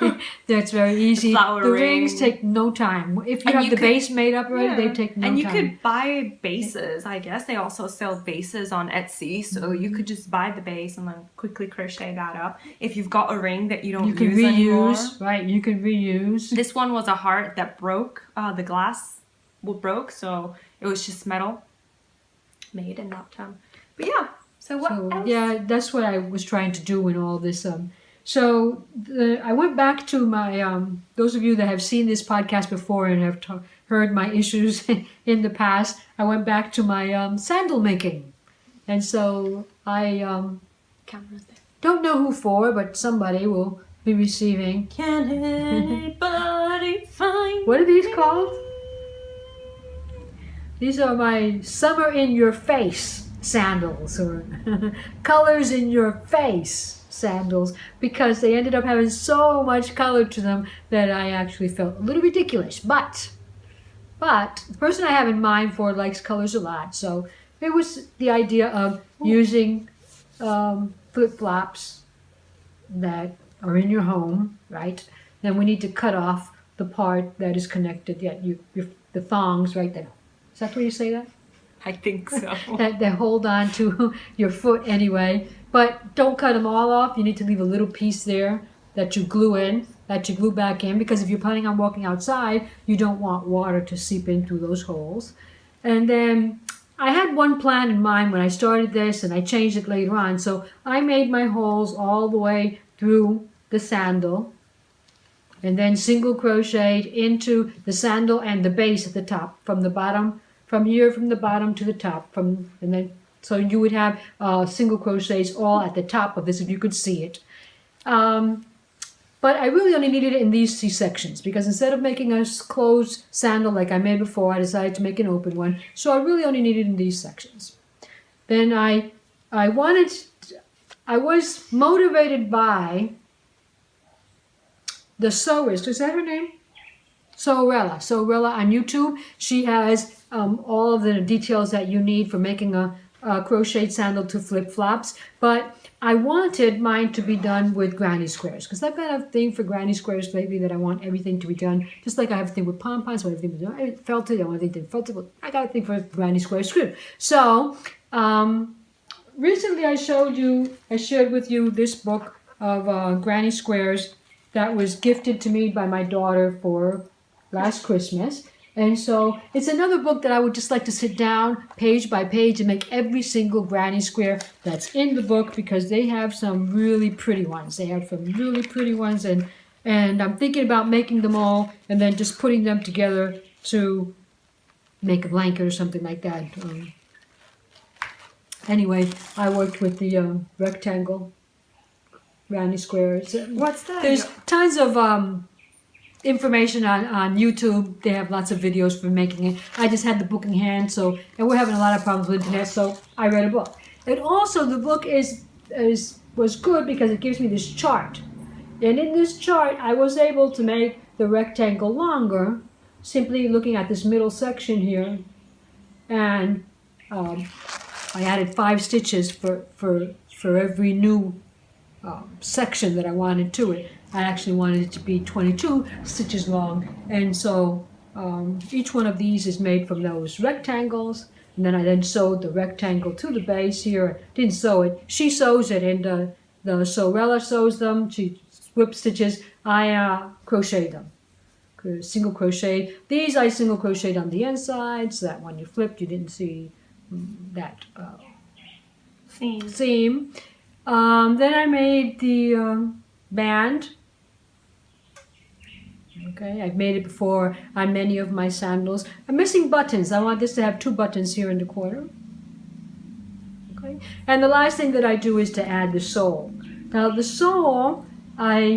that's very easy. Flower the ring. rings take no time. If you have the base made up already, they take no time. And you could buy bases, I guess. They also sell bases on Etsy, so you could just buy the base and then quickly crochet that up. If you've got a ring that you don't use anymore. Right, you can reuse. This one was a heart that broke, the glass broke, so it was just metal made and not but yeah, so what else? Yeah, that's what I was trying to do in all this. I went back to my those of you that have seen this podcast before and have heard my issues in the past, I went back to my sandal making, and so I don't know who for, but somebody will be receiving. Can anybody find What are these me? called? These are my summer in your face sandals, or colors in your face sandals, because they ended up having so much color to them that I actually felt a little ridiculous. But the person I have in mind for likes colors a lot, so it was the idea of using flip-flops that are in your home, right? Then we need to cut off the part that is connected, the thongs, right there. Is that what you say that? I think so. that hold on to your foot anyway. But don't cut them all off. You need to leave a little piece there that you glue in, that you glue back in, because if you're planning on walking outside, you don't want water to seep in through those holes. And then I had one plan in mind when I started this, and I changed it later on. So I made my holes all the way through the sandal, and then single crocheted into the sandal and the base at the top, from the bottom, from the bottom to the top, and then so you would have single crochets all at the top of this if you could see it. But I really only needed it in these two sections, because instead of making a closed sandal like I made before, I decided to make an open one. So I really only needed it in these sections. Then I was motivated by the sewist. Is that her name? Sewrella on YouTube. She has all of the details that you need for making a crocheted sandal to flip-flops. But I wanted mine to be done with granny squares, because I've got a thing for granny squares lately that I want everything to be done. Just like I have a thing with pom-poms, I want everything to be done. Felted, I want everything to be felted. But I got a thing for granny squares too. So recently I shared with you this book of granny squares that was gifted to me by my daughter for last Christmas. And so it's another book that I would just like to sit down page by page and make every single granny square that's in the book, because they have some really pretty ones. They have some really pretty ones, and I'm thinking about making them all and then just putting them together to make a blanket or something like that. Anyway, I worked with the rectangle granny squares. What's that? There's tons of information on YouTube. They have lots of videos for making it. I just had the book in hand, and we're having a lot of problems with internet, so I read a book. And also the book was good because it gives me this chart. And in this chart, I was able to make the rectangle longer, simply looking at this middle section here. And I added 5 stitches for every new section that I wanted to it. I actually wanted it to be 22 stitches long, and so each one of these is made from those rectangles, and then I sewed the rectangle to the base here. Didn't sew it, she sews it, and the Sewrella sews them. She whip stitches. I crochet them, single crochet. These I single crocheted on the inside, so that when you flipped you didn't see that seam. Then I made the band. Okay, I've made it before on many of my sandals. I'm missing buttons. I want this to have 2 buttons here in the corner. Okay, and the last thing that I do is to add the sole. Now the sole, the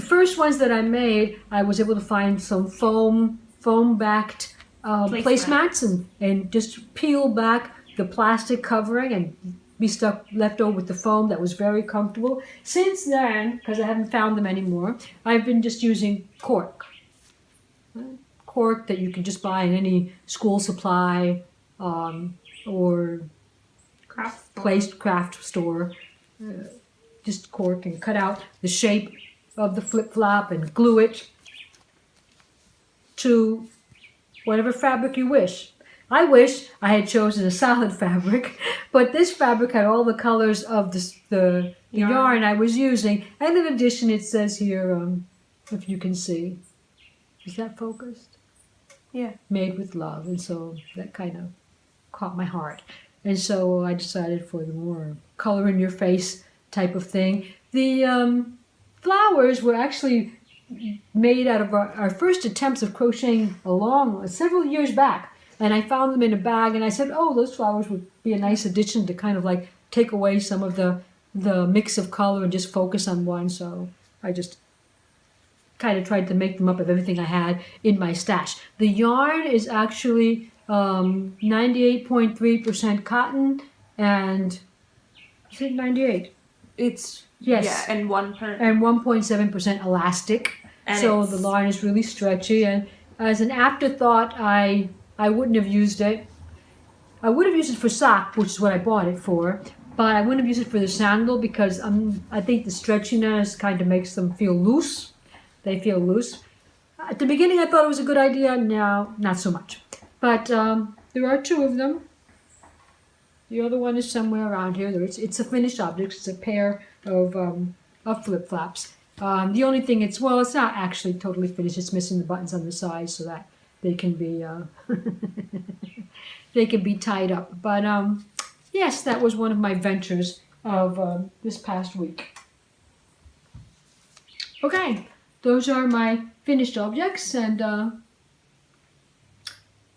first ones that I made, I was able to find some foam-backed placemats and just peel back the plastic covering and be left over with the foam. That was very comfortable. Since then, because I haven't found them anymore, I've been just using cork. Cork that you can just buy in any school supply or craft store. Just cork, and cut out the shape of the flip-flop and glue it to whatever fabric you wish. I wish I had chosen a solid fabric, but this fabric had all the colors of the yarn I was using. And in addition, it says here, if you can see, is that focused? Yeah. Made with love. And so that kind of caught my heart. And so I decided for the more color in your face type of thing. The flowers were actually made out of our first attempts of crocheting several years back. And I found them in a bag, and I said, oh, those flowers would be a nice addition to kind of like take away some of the the mix of color and just focus on one. So I just kind of tried to make them up of everything I had in my stash. The yarn is actually 98.3% cotton and is it 98? It's Yes. yeah, and 1.7% elastic. And So it's- the line is really stretchy. And as an afterthought, I wouldn't have used it. I would have used it for sock, which is what I bought it for. But I wouldn't have used it for the sandal because I think the stretchiness kind of makes them feel loose. They feel loose. At the beginning, I thought it was a good idea. Now, not so much. But there are two of them. The other one is somewhere around here. It's a finished object. It's a pair of flip-flops. The only thing it's not actually totally finished. It's missing the buttons on the sides so that they can be they can be tied up. But yes, that was one of my ventures of this past week. Okay, those are my finished objects, and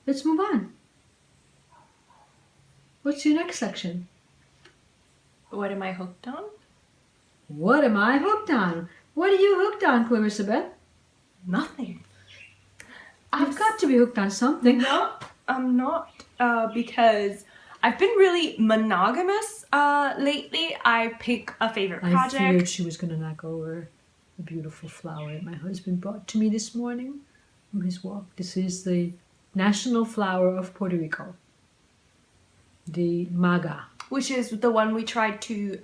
let's move on. What's your next section? What am I hooked on? What am I hooked on? What are you hooked on, Clarissa Beth? Nothing. You've got to be hooked on something. No, I'm not, because I've been really monogamous lately. I pick a favorite I project. feared she was going to knock over a beautiful flower that my husband brought to me this morning from his walk. This is the national flower of Puerto Rico, the maga. Which is the one we tried to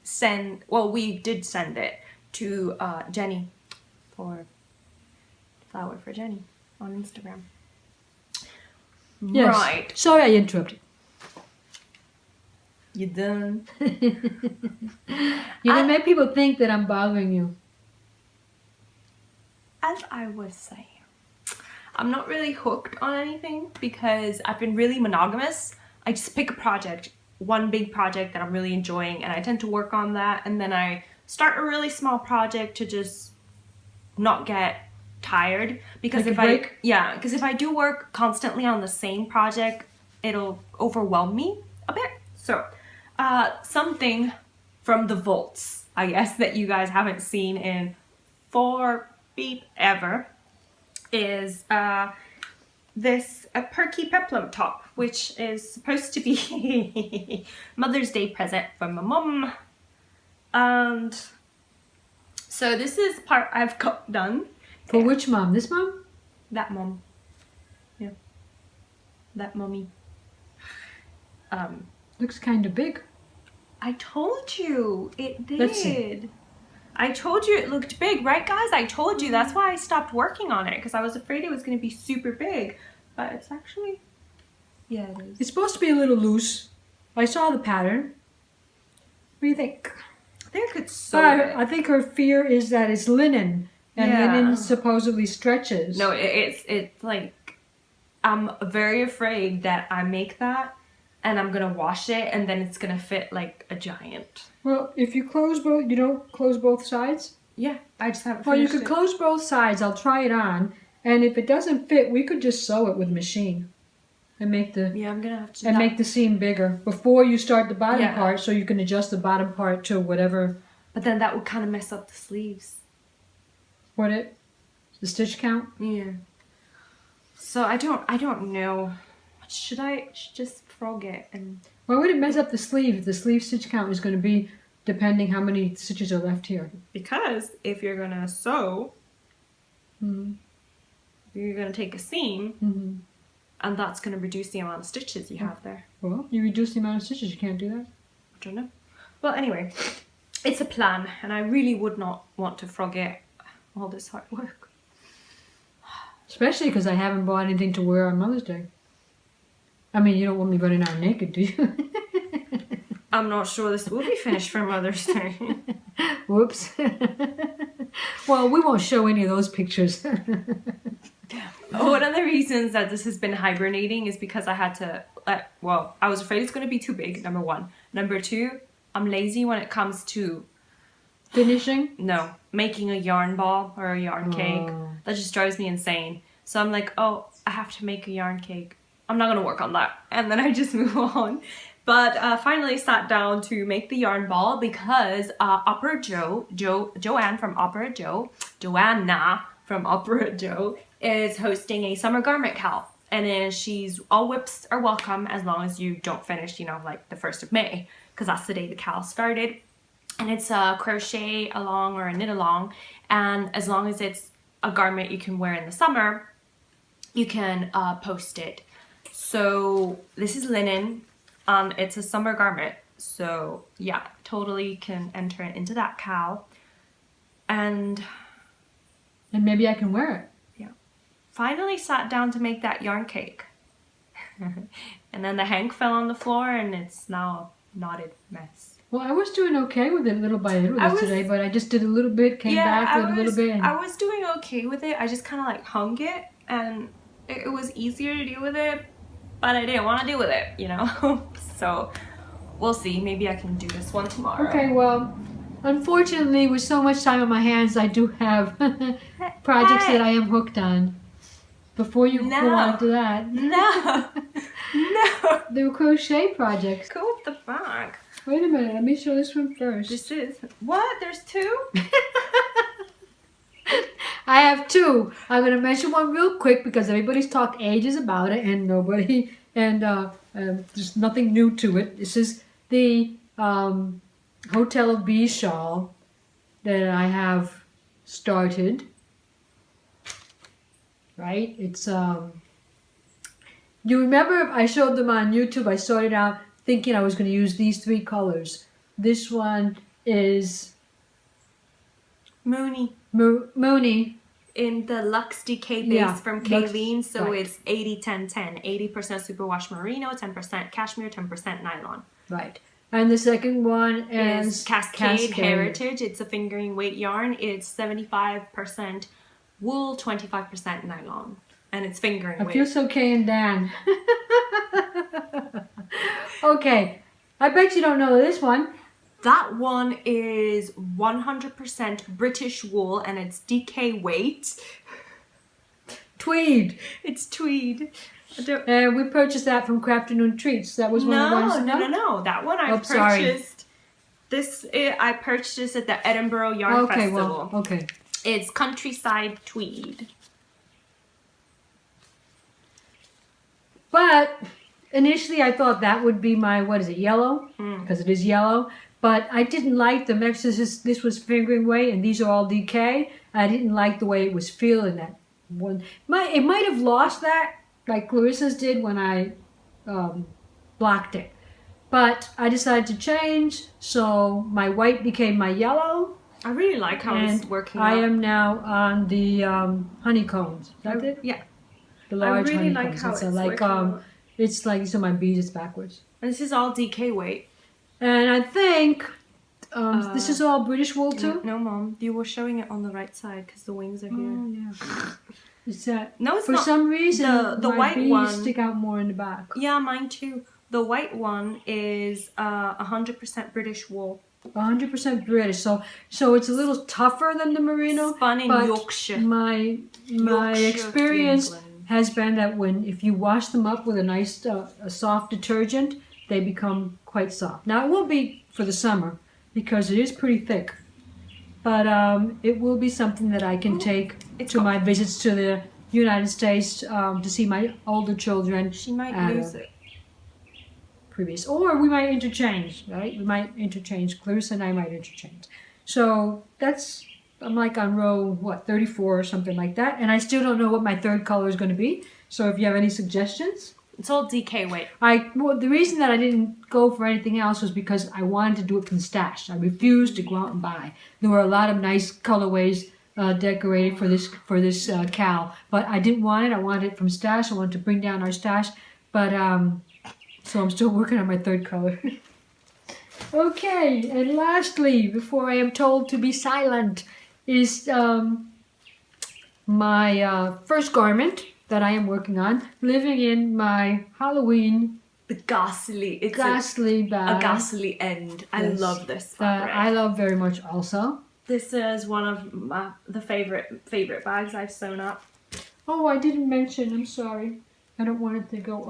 send, well, we did send it to Jenny for Flower for Jenny on Instagram. Yes. Right. Sorry I interrupted. You done? You can make people think that I'm bothering you. As I was saying, I'm not really hooked on anything because I've been really monogamous. I just pick a project, one big project that I'm really enjoying, and I tend to work on that, and then I start a really small project to just not get tired, because Take a if break? because if I do work constantly on the same project, it'll overwhelm me a bit. So something from the vaults, I guess, that you guys haven't seen in ever is this perky peplum top, which is supposed to be Mother's Day present from my mum. And so this is part I've got done. For which mom? This mom? That mum. Yeah. That mummy. Looks kind of big. I told you it did. Let's see. I told you it looked big, right guys? I told you. That's why I stopped working on it, because I was afraid it was going to be super big. But it's actually, yeah, it is. It's supposed to be a little loose. I saw the pattern. What do you think? I think I could sew it. I think her fear is that it's linen, and Yeah. linen supposedly stretches. No, it's like, I'm very afraid that I make that and I'm going to wash it and then it's going to fit like a giant. Well, if you don't close both sides? Yeah, I just haven't Well, you finished could close both sides. I'll try it on. And if it doesn't fit, we could just sew it with machine. And make the Yeah, I'm going to have to. and make the seam bigger before you start the bottom Yeah. part, so you can adjust the bottom part to whatever. But then that would kind of mess up the sleeves. The stitch count. Yeah. So I don't know. Should I just frog it and... Why would it mess up the sleeve if the sleeve stitch count is going to be depending how many stitches are left here? Because if you're going to sew, Mm-hmm. you're going to take a seam, Mm-hmm. and that's going to reduce the amount of stitches you have there. Well, you reduce the amount of stitches. You can't do that. I don't know. Well, anyway, it's a plan, and I really would not want to frog it all this hard work. Especially because I haven't bought anything to wear on Mother's Day. I mean, you don't want me running out naked, do you? I'm not sure this will be finished for Mother's Day. Whoops. Well, we won't show any of those pictures. One of the reasons that this has been hibernating is because I had to, I was afraid it's going to be too big, number one. Number two, I'm lazy when it comes to, Finishing? making a yarn ball or a yarn cake. Oh. That just drives me insane. So I'm like, oh, I have to make a yarn cake. I'm not going to work on that. And then I just move on. But finally sat down to make the yarn ball because Opera Joanna from Opera Joe is hosting a summer garment cal. And then all whips are welcome as long as you don't finish, like the 1st of May, because that's the day the cal started. And it's a crochet along or a knit along. And as long as it's a garment you can wear in the summer, you can post it. So this is linen. It's a summer garment. So yeah, totally can enter it into that cal. And maybe I can wear it. Finally sat down to make that yarn cake. And then the hank fell on the floor and it's now a knotted mess. Well, I was doing okay with it little by little today, but I just did a little bit, came back with a little bit. I was doing okay with it. I just kind of like hung it and it was easier to deal with it, but I didn't want to deal with it, So we'll see. Maybe I can do this one tomorrow. Okay, well, unfortunately, with so much time on my hands, I do have projects that I am hooked on. Before you go on to that. No. The crochet projects. Go with the bag. Wait a minute, let me show this one first. This is... What? There's 2? I have 2. I'm going to mention one real quick because everybody's talked ages about it and there's nothing new to it. This is the Hotel of Bees shawl that I have started. Right? It's you remember I showed them on YouTube. I started out thinking I was going to use these 3 colors. This one is Moony. Moony. In the Luxe Decay base from Kayleen. So right. It's 80-10-10. 80% superwash merino, 10% cashmere, 10% nylon. Right. And the second one is Cascade Heritage. It's a fingering weight yarn. It's 75% wool, 25% nylon. And it's fingering weight. I feel so Kay and Dan. Okay. I bet you don't know this one. That one is 100% British wool and it's DK weight. Tweed. It's tweed. We purchased that from Crafternoon Treats. That was one of the ones. No. That one I purchased. Sorry. I purchased at the Edinburgh Yarn Festival. Well, okay. It's countryside tweed. But initially I thought that would be my, yellow? Because it is yellow. But I didn't like the mix. This was fingering weight and these are all DK. I didn't like the way it was feeling that one. It might have lost that like Clarissa's did when I blocked it. But I decided to change. So my white became my yellow. I really like how it's working I out. am now on the honeycombs. Is that it? Yeah. The large I really honeycombs. like how it's it's like working out. It's like so my beads it's backwards. And this is all DK weight. And I think this is all British wool too. No, Mom, you were showing it on the right side because the wings are here. Oh yeah. It's that. No, it's for not. some reason The my white beads one stick out more in the back. Yeah, mine too. The white one is 100% British wool. 100% British, so it's a little tougher than the merino. Spun in but Yorkshire. My Yorkshire experience England. has been that if you wash them up with a nice a soft detergent, they become quite soft. Now it won't be for the summer because it is pretty thick, but it will be something that I can take to my visits to the United States to see my older children. She might lose it. Previous, or we might interchange, right? We might interchange. Clarissa and I might interchange. So I'm like on row 34 or something like that, and I still don't know what my third color is going to be. So if you have any suggestions, it's all DK weight. The reason that I didn't go for anything else was because I wanted to do it from stash. I refused to go out and buy. There were a lot of nice colorways decorated for this cal, but I didn't want it. I wanted it from stash. I wanted to bring down our stash, but so I'm still working on my third color. Okay, and lastly, before I am told to be silent, is my first garment that I am working on, living in my Halloween the ghastly bag. A ghastly end. I love this fabric. I love very much also. This is one of the favorite bags I've sewn up. Oh, I didn't mention. I'm sorry. I don't want it to go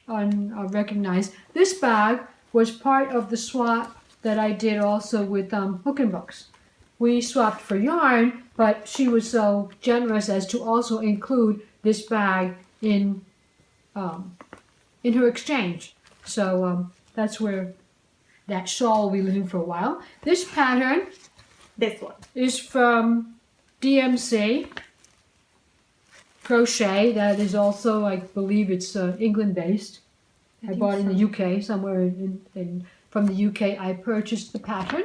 unrecognized. This bag was part of the swap that I did also with Hook and Books. We swapped for yarn, but she was so generous as to also include this bag in her exchange. So that's where that shawl will be living for a while. This pattern, This one. is from DMC Crochet. That is also, I believe it's England based. I bought it in the UK, somewhere from the UK. I purchased the pattern.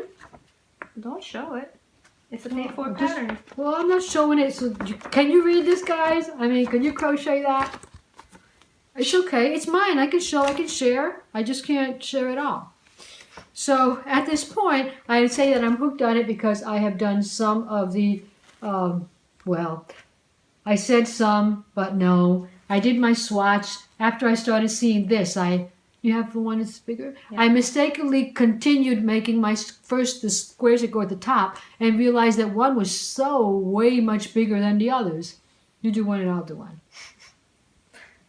Don't show it. It's a paid for pattern. Well, I'm not showing it. So can you read this, guys? I mean, can you crochet that? It's okay. It's mine. I can show. I can share. I just can't share it all. So at this point, I would say that I'm hooked on it because I have done some of the, well, I said some, but no. I did my swatch after I started seeing this. You have the one that's bigger? Yeah. I mistakenly continued making the squares that go at the top and realized that one was so way much bigger than the others. You do one and I'll do one.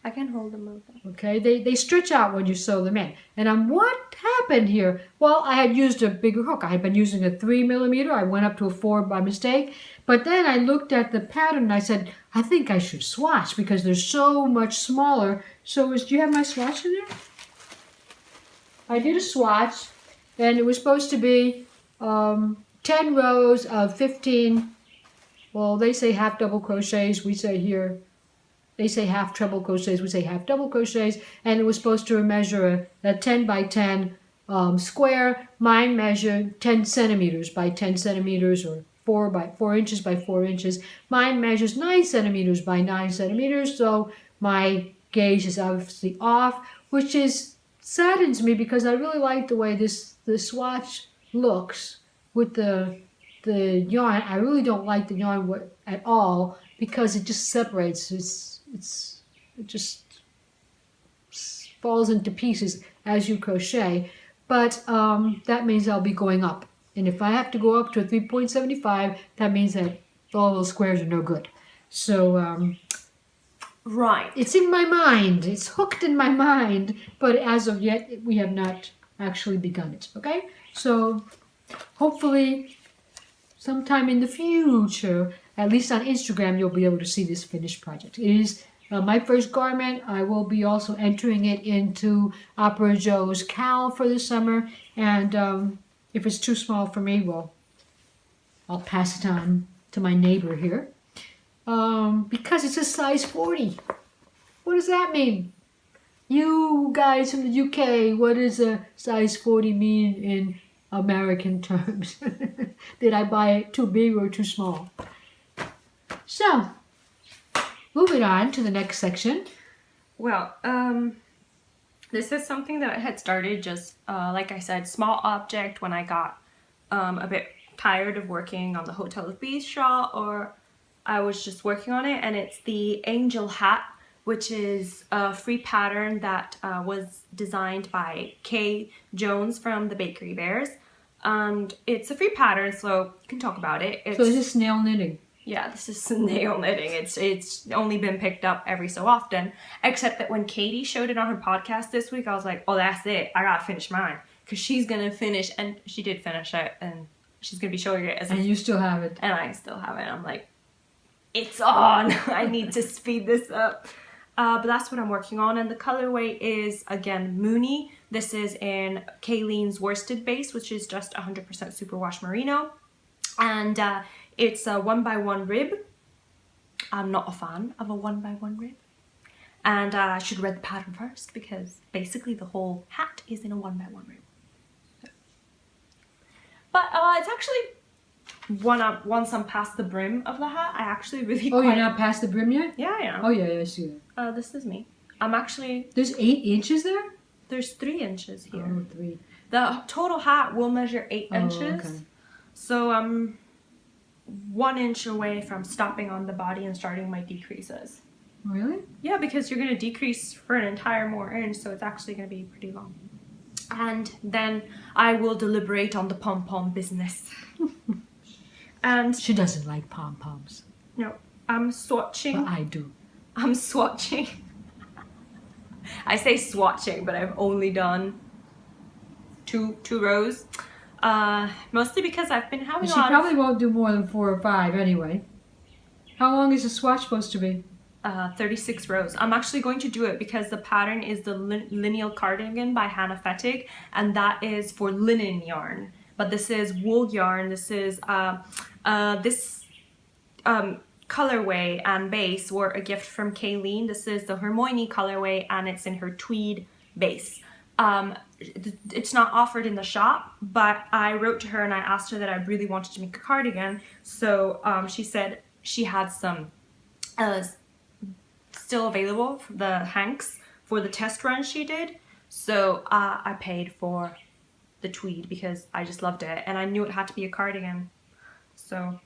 I can hold them over. Okay, they stretch out when you sew them in. And what happened here? Well, I had used a bigger hook. I had been using a 3mm. I went up to a 4 by mistake. But then I looked at the pattern and I said, I think I should swatch because they're so much smaller. So do you have my swatch in there? I did a swatch and it was supposed to be 10 rows of 15, well, they say half double crochets. We say here, they say half treble crochets, we say half double crochets, and it was supposed to measure a 10 by 10 square. Mine measured 10 centimeters by 10 centimeters or 4 inches by 4 inches. Mine measures 9 centimeters by 9 centimeters, so my gauge is obviously off, which saddens me because I really like the way the swatch looks with the yarn. I really don't like the yarn at all because it just separates. It just falls into pieces as you crochet. But that means I'll be going up. And if I have to go up to a 3.75, that means that all those squares are no good. So right. It's in my mind. It's hooked in my mind. But as of yet, we have not actually begun it. Okay? So hopefully sometime in the future, at least on Instagram, you'll be able to see this finished project. It is my first garment. I will be also entering it into Opera Joe's Cal for the summer. And if it's too small for me, well, I'll pass it on to my neighbor here. Because it's a size 40. What does that mean? You guys from the UK, what does a size 40 mean in American terms? Did I buy it too big or too small? So, moving on to the next section. Well, this is something that I had started just, like I said, small object when I got a bit tired of working on the Hotel of Bees shawl, or I was just working on it, and it's the angel hat, which is a free pattern that was designed by Kay Jones from the Bakery Bears. And it's a free pattern, so you can talk about it. So this is snail knitting. Yeah, this is snail knitting. It's only been picked up every so often, except that when Katie showed it on her podcast this week, I was like, oh, that's it. I gotta finish mine. Because she's gonna finish, and she did finish it, and she's gonna be showing it. And you still have it. And I still have it. I'm like, it's on. I need to speed this up. But that's what I'm working on. And the colorway is, again, Mooney. This is in Kayleen's worsted base, which is just 100% superwash merino. And it's a 1x1 rib. I'm not a fan of a 1x1 rib. And I should read the pattern first because basically the whole hat is in a 1x1 rib. But it's actually... Once I'm past the brim of the hat, I actually really Oh, you're not past the brim yet? Yeah, I am. Oh, yeah, I see that. This is me. I'm actually... There's 8 inches there? There's 3 inches here. Oh, 3. The total hat will measure 8 inches. Okay. So I'm 1 inch away from stopping on the body and starting my decreases. Really? Yeah, because you're going to decrease for an entire more inch, so it's actually going to be pretty long. And then I will deliberate on the pom-pom business. And she doesn't like pom-poms. No, I'm swatching. But I do. I'm swatching. I say swatching, but I've only done two rows. Mostly because I've been having She a lot probably won't do more than 4 or 5 anyway. How long is the swatch supposed to be? 36 rows. I'm actually going to do it because the pattern is the Lineal Cardigan by Hannah Fettig, and that is for linen yarn. But this is wool yarn. This is colorway and base were a gift from Kayleen. This is the Hermione colorway, and it's in her tweed base. It's not offered in the shop, but I wrote to her and I asked her that I really wanted to make a cardigan. So she said she had some still available for the hanks for the test run she did. So I paid for the tweed because I just loved it and I knew it had to be a cardigan. So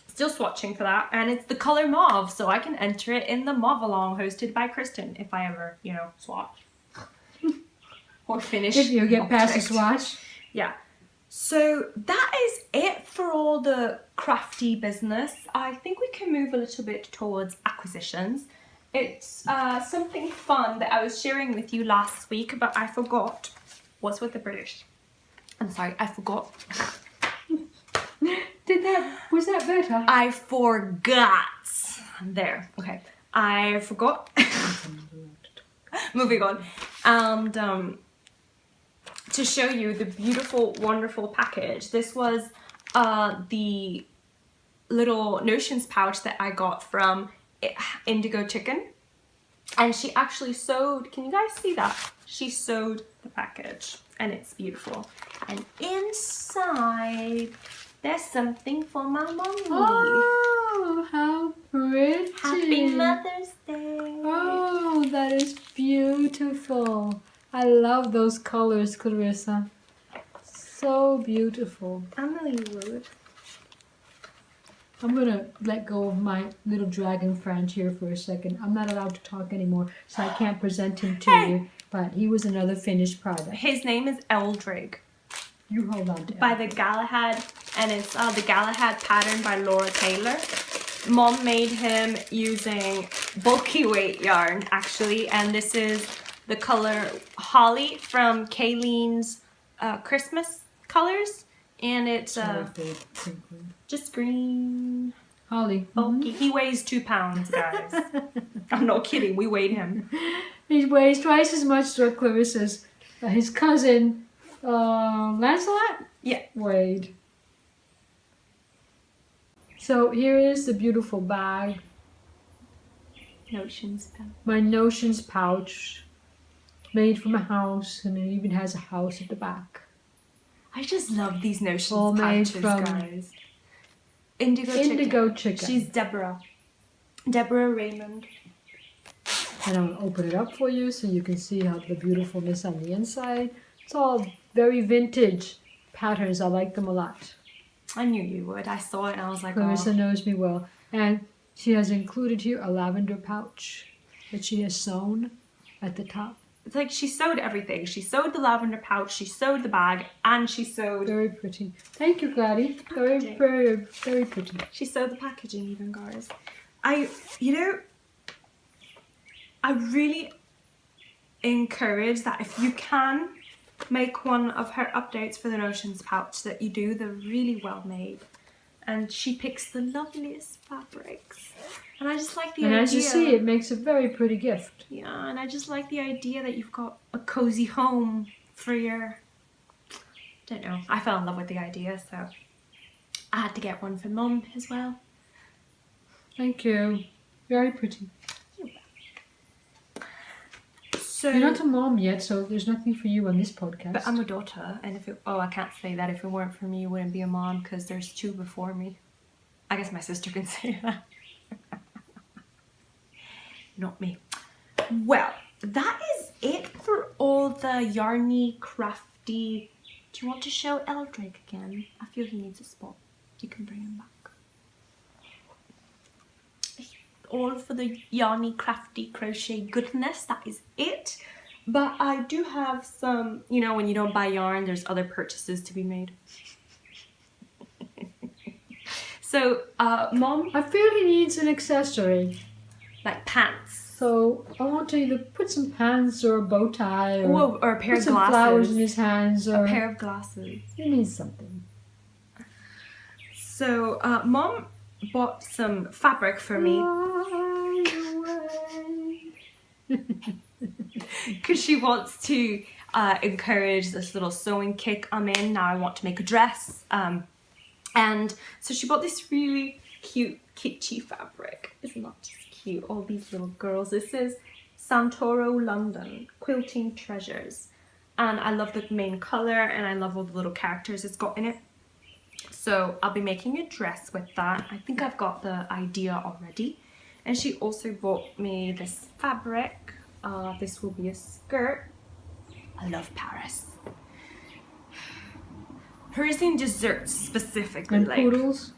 still swatching for that, and it's the color mauve, so I can enter it in the mauve along hosted by Kristen if I ever, swatch or finish. If you get past the object. swatch. Yeah. So that is it for all the crafty business. I think we can move a little bit towards acquisitions. It's something fun that I was sharing with you last week, but I forgot. What's with the British? I'm sorry, I forgot. Was that better? I forgot. There. Okay. I forgot. Moving on. And to show you the beautiful, wonderful package. This was the little notions pouch that I got from Indigo Chicken. And she actually sewed, can you guys see that? She sewed the package and it's beautiful. And inside, there's something for my mommy. Oh, how pretty. Happy Mother's Day. Oh, that is beautiful. I love those colors, Clarissa. So beautiful. Emily would. I'm going to let go of my little dragon friend here for a second. I'm not allowed to talk anymore, so I can't present him to you. But he was another finished product. His name is Eldrig. You hold on to it. By the Galahad, and it's the Galahad pattern by Laura Taylor. Mom made him using bulky weight yarn, actually, and this is the color Holly from Kayleen's Christmas colors, and it's just green. Holly. Bulky. He weighs 2 pounds, guys. I'm not kidding. We weighed him. He weighs twice as much as Clarissa's. His cousin, Lancelot? Yeah. Weighed. So here is the beautiful bag. Notions pouch. My notions pouch. Made from a house, and it even has a house at the back. I just love these notions All made pouches, from guys. Indigo Chicken. She's Deborah Raymond. And I'm going to open it up for you so you can see how the beautifulness on the inside. It's all very vintage patterns. I like them a lot. I knew you would. I saw it and I was like, Clarissa knows me well. And she has included here a lavender pouch that she has sewn at the top. It's like she sewed everything. She sewed the lavender pouch, she sewed the bag, and she sewed... Very pretty. Thank you, Gladys. Very, very, very pretty. She sewed the packaging even, guys. I really encourage that if you can make one of her updates for the notions pouch that you do. They're really well made. And she picks the loveliest fabrics. And I just like the idea. And as you see, it makes a very pretty gift. Yeah, and I just like the idea that you've got a cozy home for your... Don't know. I fell in love with the idea, so I had to get one for Mum as well. Thank you. Very pretty. So, you're not a mom yet, so there's nothing for you on this podcast. But I'm a daughter, and if it... Oh, I can't say that. If it weren't for me, you wouldn't be a mom, because there's 2 before me. I guess my sister can say that. Not me. Well, that is it for all the yarny, crafty... Do you want to show Eldrig again? I feel he needs a spot. You can bring him back. All for the yarny, crafty, crochet goodness. That is it. But I do have some... You know, when you don't buy yarn, there's other purchases to be made. So, Mom... I feel he needs an accessory. Like pants. So I want to either put some pants or a bow tie or a pair put of some glasses. flowers in his hands or A pair of glasses. he needs something. So, Mom bought some fabric for me because she wants to encourage this little sewing kick I'm in. Now I want to make a dress. And so she bought this really cute kitschy fabric. It's not just cute, all these little girls. This is Santoro London Quilting Treasures. And I love the main color and I love all the little characters it's got in it. So I'll be making a dress with that. I think I've got the idea already. And she also bought me this fabric. This will be a skirt. I love Paris. Parisian desserts specifically. And poodles.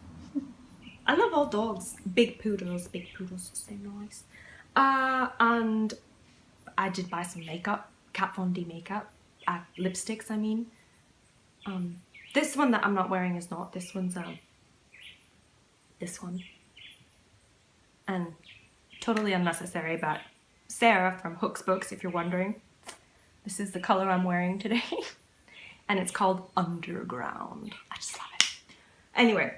I love all dogs. Big poodles are so nice. And I did buy some makeup, Kat Von D makeup, lipsticks I mean. This one that I'm not wearing is not. This one's this one. And totally unnecessary, but Sarah from Hooks Books, if you're wondering. This is the color I'm wearing today. And it's called Underground. I just love it. Anyway,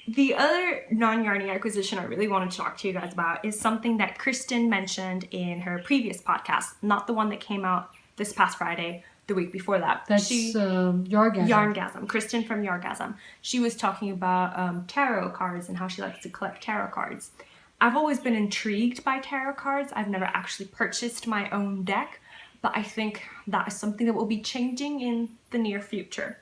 the other non-yarny acquisition I really want to talk to you guys about is something that Kristen mentioned in her previous podcast, not the one that came out this past Friday, the week before that. That's Yargasm. Yarngasm. Kristen from Yargasm. She was talking about tarot cards and how she likes to collect tarot cards. I've always been intrigued by tarot cards. I've never actually purchased my own deck, but I think that is something that will be changing in the near future.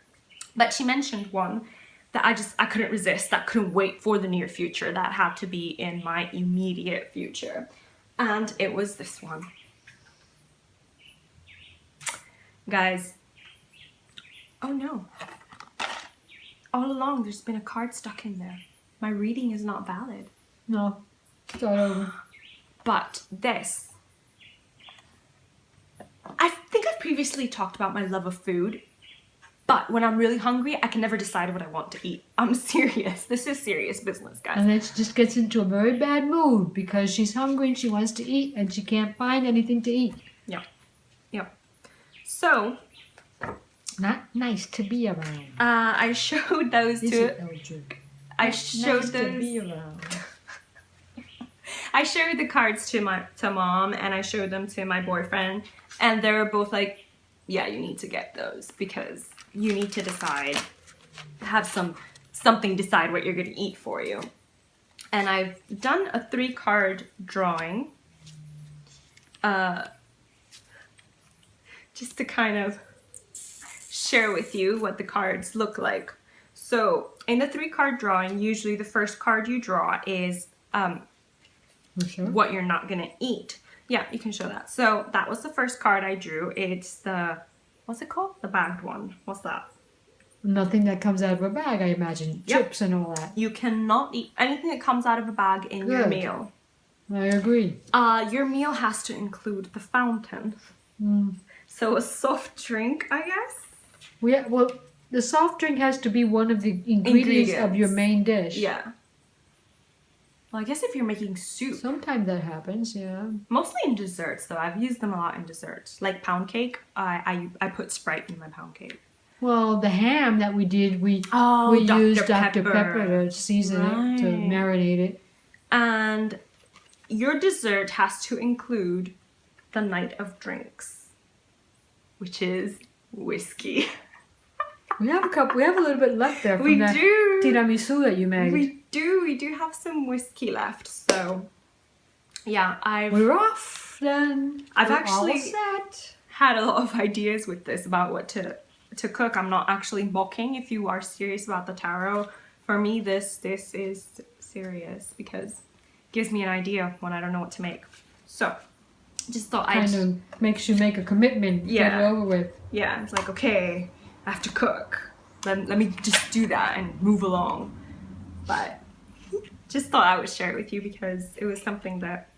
But she mentioned one that I couldn't resist, that couldn't wait for the near future, that had to be in my immediate future. And it was this one. Guys, oh no. All along there's been a card stuck in there. My reading is not valid. No, start over. But this, I think I've previously talked about my love of food, but when I'm really hungry, I can never decide what I want to eat. I'm serious. This is serious business, guys. And then she just gets into a very bad mood because she's hungry and she wants to eat and she can't find anything to eat. Yeah. Yeah. So, not nice to be around. I showed those to... I showed nice those... to be around. I showed the cards to Mom and I showed them to my boyfriend, and they were both like, yeah, you need to get those because you need to decide, have something decide what you're going to eat for you. And I've done a 3-card drawing just to kind of share with you what the cards look like. So in the 3-card drawing, usually the first card you draw is what you're not going to eat. Yeah, you can show that. So that was the first card I drew. It's the, what's it called? The bagged one. What's that? Nothing that comes out of a bag, I imagine. Yep. Chips and all that. You cannot eat anything that comes out of a bag in your meal. I agree. Your meal has to include the fountain. So a soft drink, I guess? Well, the soft drink has to be one of the ingredients of your main dish. Yeah. Well, I guess if you're making soup. Sometimes that happens, yeah. Mostly in desserts, though. I've used them a lot in desserts. Like pound cake, I put Sprite in my pound cake. Well, the ham that we did, we Dr. used Dr. Pepper. Pepper to season it, to marinate it. And your dessert has to include the night of drinks, which is whiskey. We have a little bit left there from that tiramisu that you made. We do have some whiskey left. So, yeah, we're off then. I've we're actually all set. Had a lot of ideas with this about what to cook. I'm not actually mocking. If you are serious about the tarot, for me this is serious because it gives me an idea when I don't know what to make. So, just thought kind of makes you make a commitment. Get it over with. Yeah, it's like, okay, I have to cook. Let me just do that and move along. But just thought I would share it with you because it was something that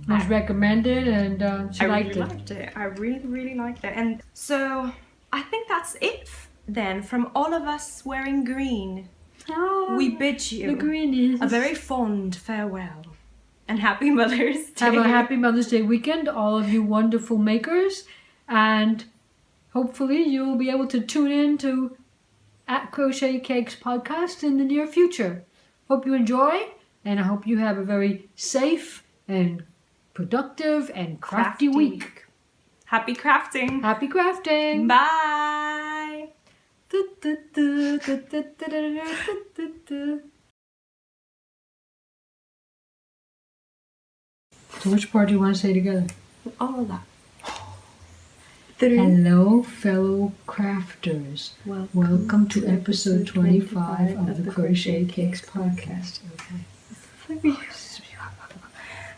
was recommended and she liked it. I really liked it. And so I think that's it then from all of us wearing green. Oh, we bid you The green is. a very fond farewell and happy Mother's Day. Have a happy Mother's Day weekend, all of you wonderful makers. And hopefully you'll be able to tune in to Crochet Cakes podcast in the near future. Hope you enjoy, and I hope you have a very safe and productive and crafty week. Happy crafting. Happy crafting. Bye. So which part do you want to say together? All of that. 3. Hello, fellow crafters. Welcome to episode 25 of the Crochet Cakes podcast. Okay.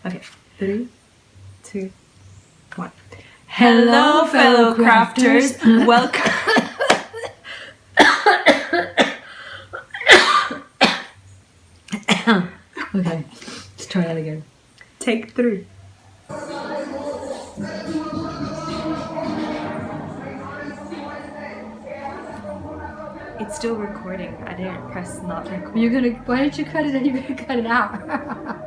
Okay. 3, 2, 1. Hello, fellow crafters. Welcome. Okay, let's try that again. Take 3. It's still recording. I didn't press not record. Why didn't you cut it? You're gonna cut it out.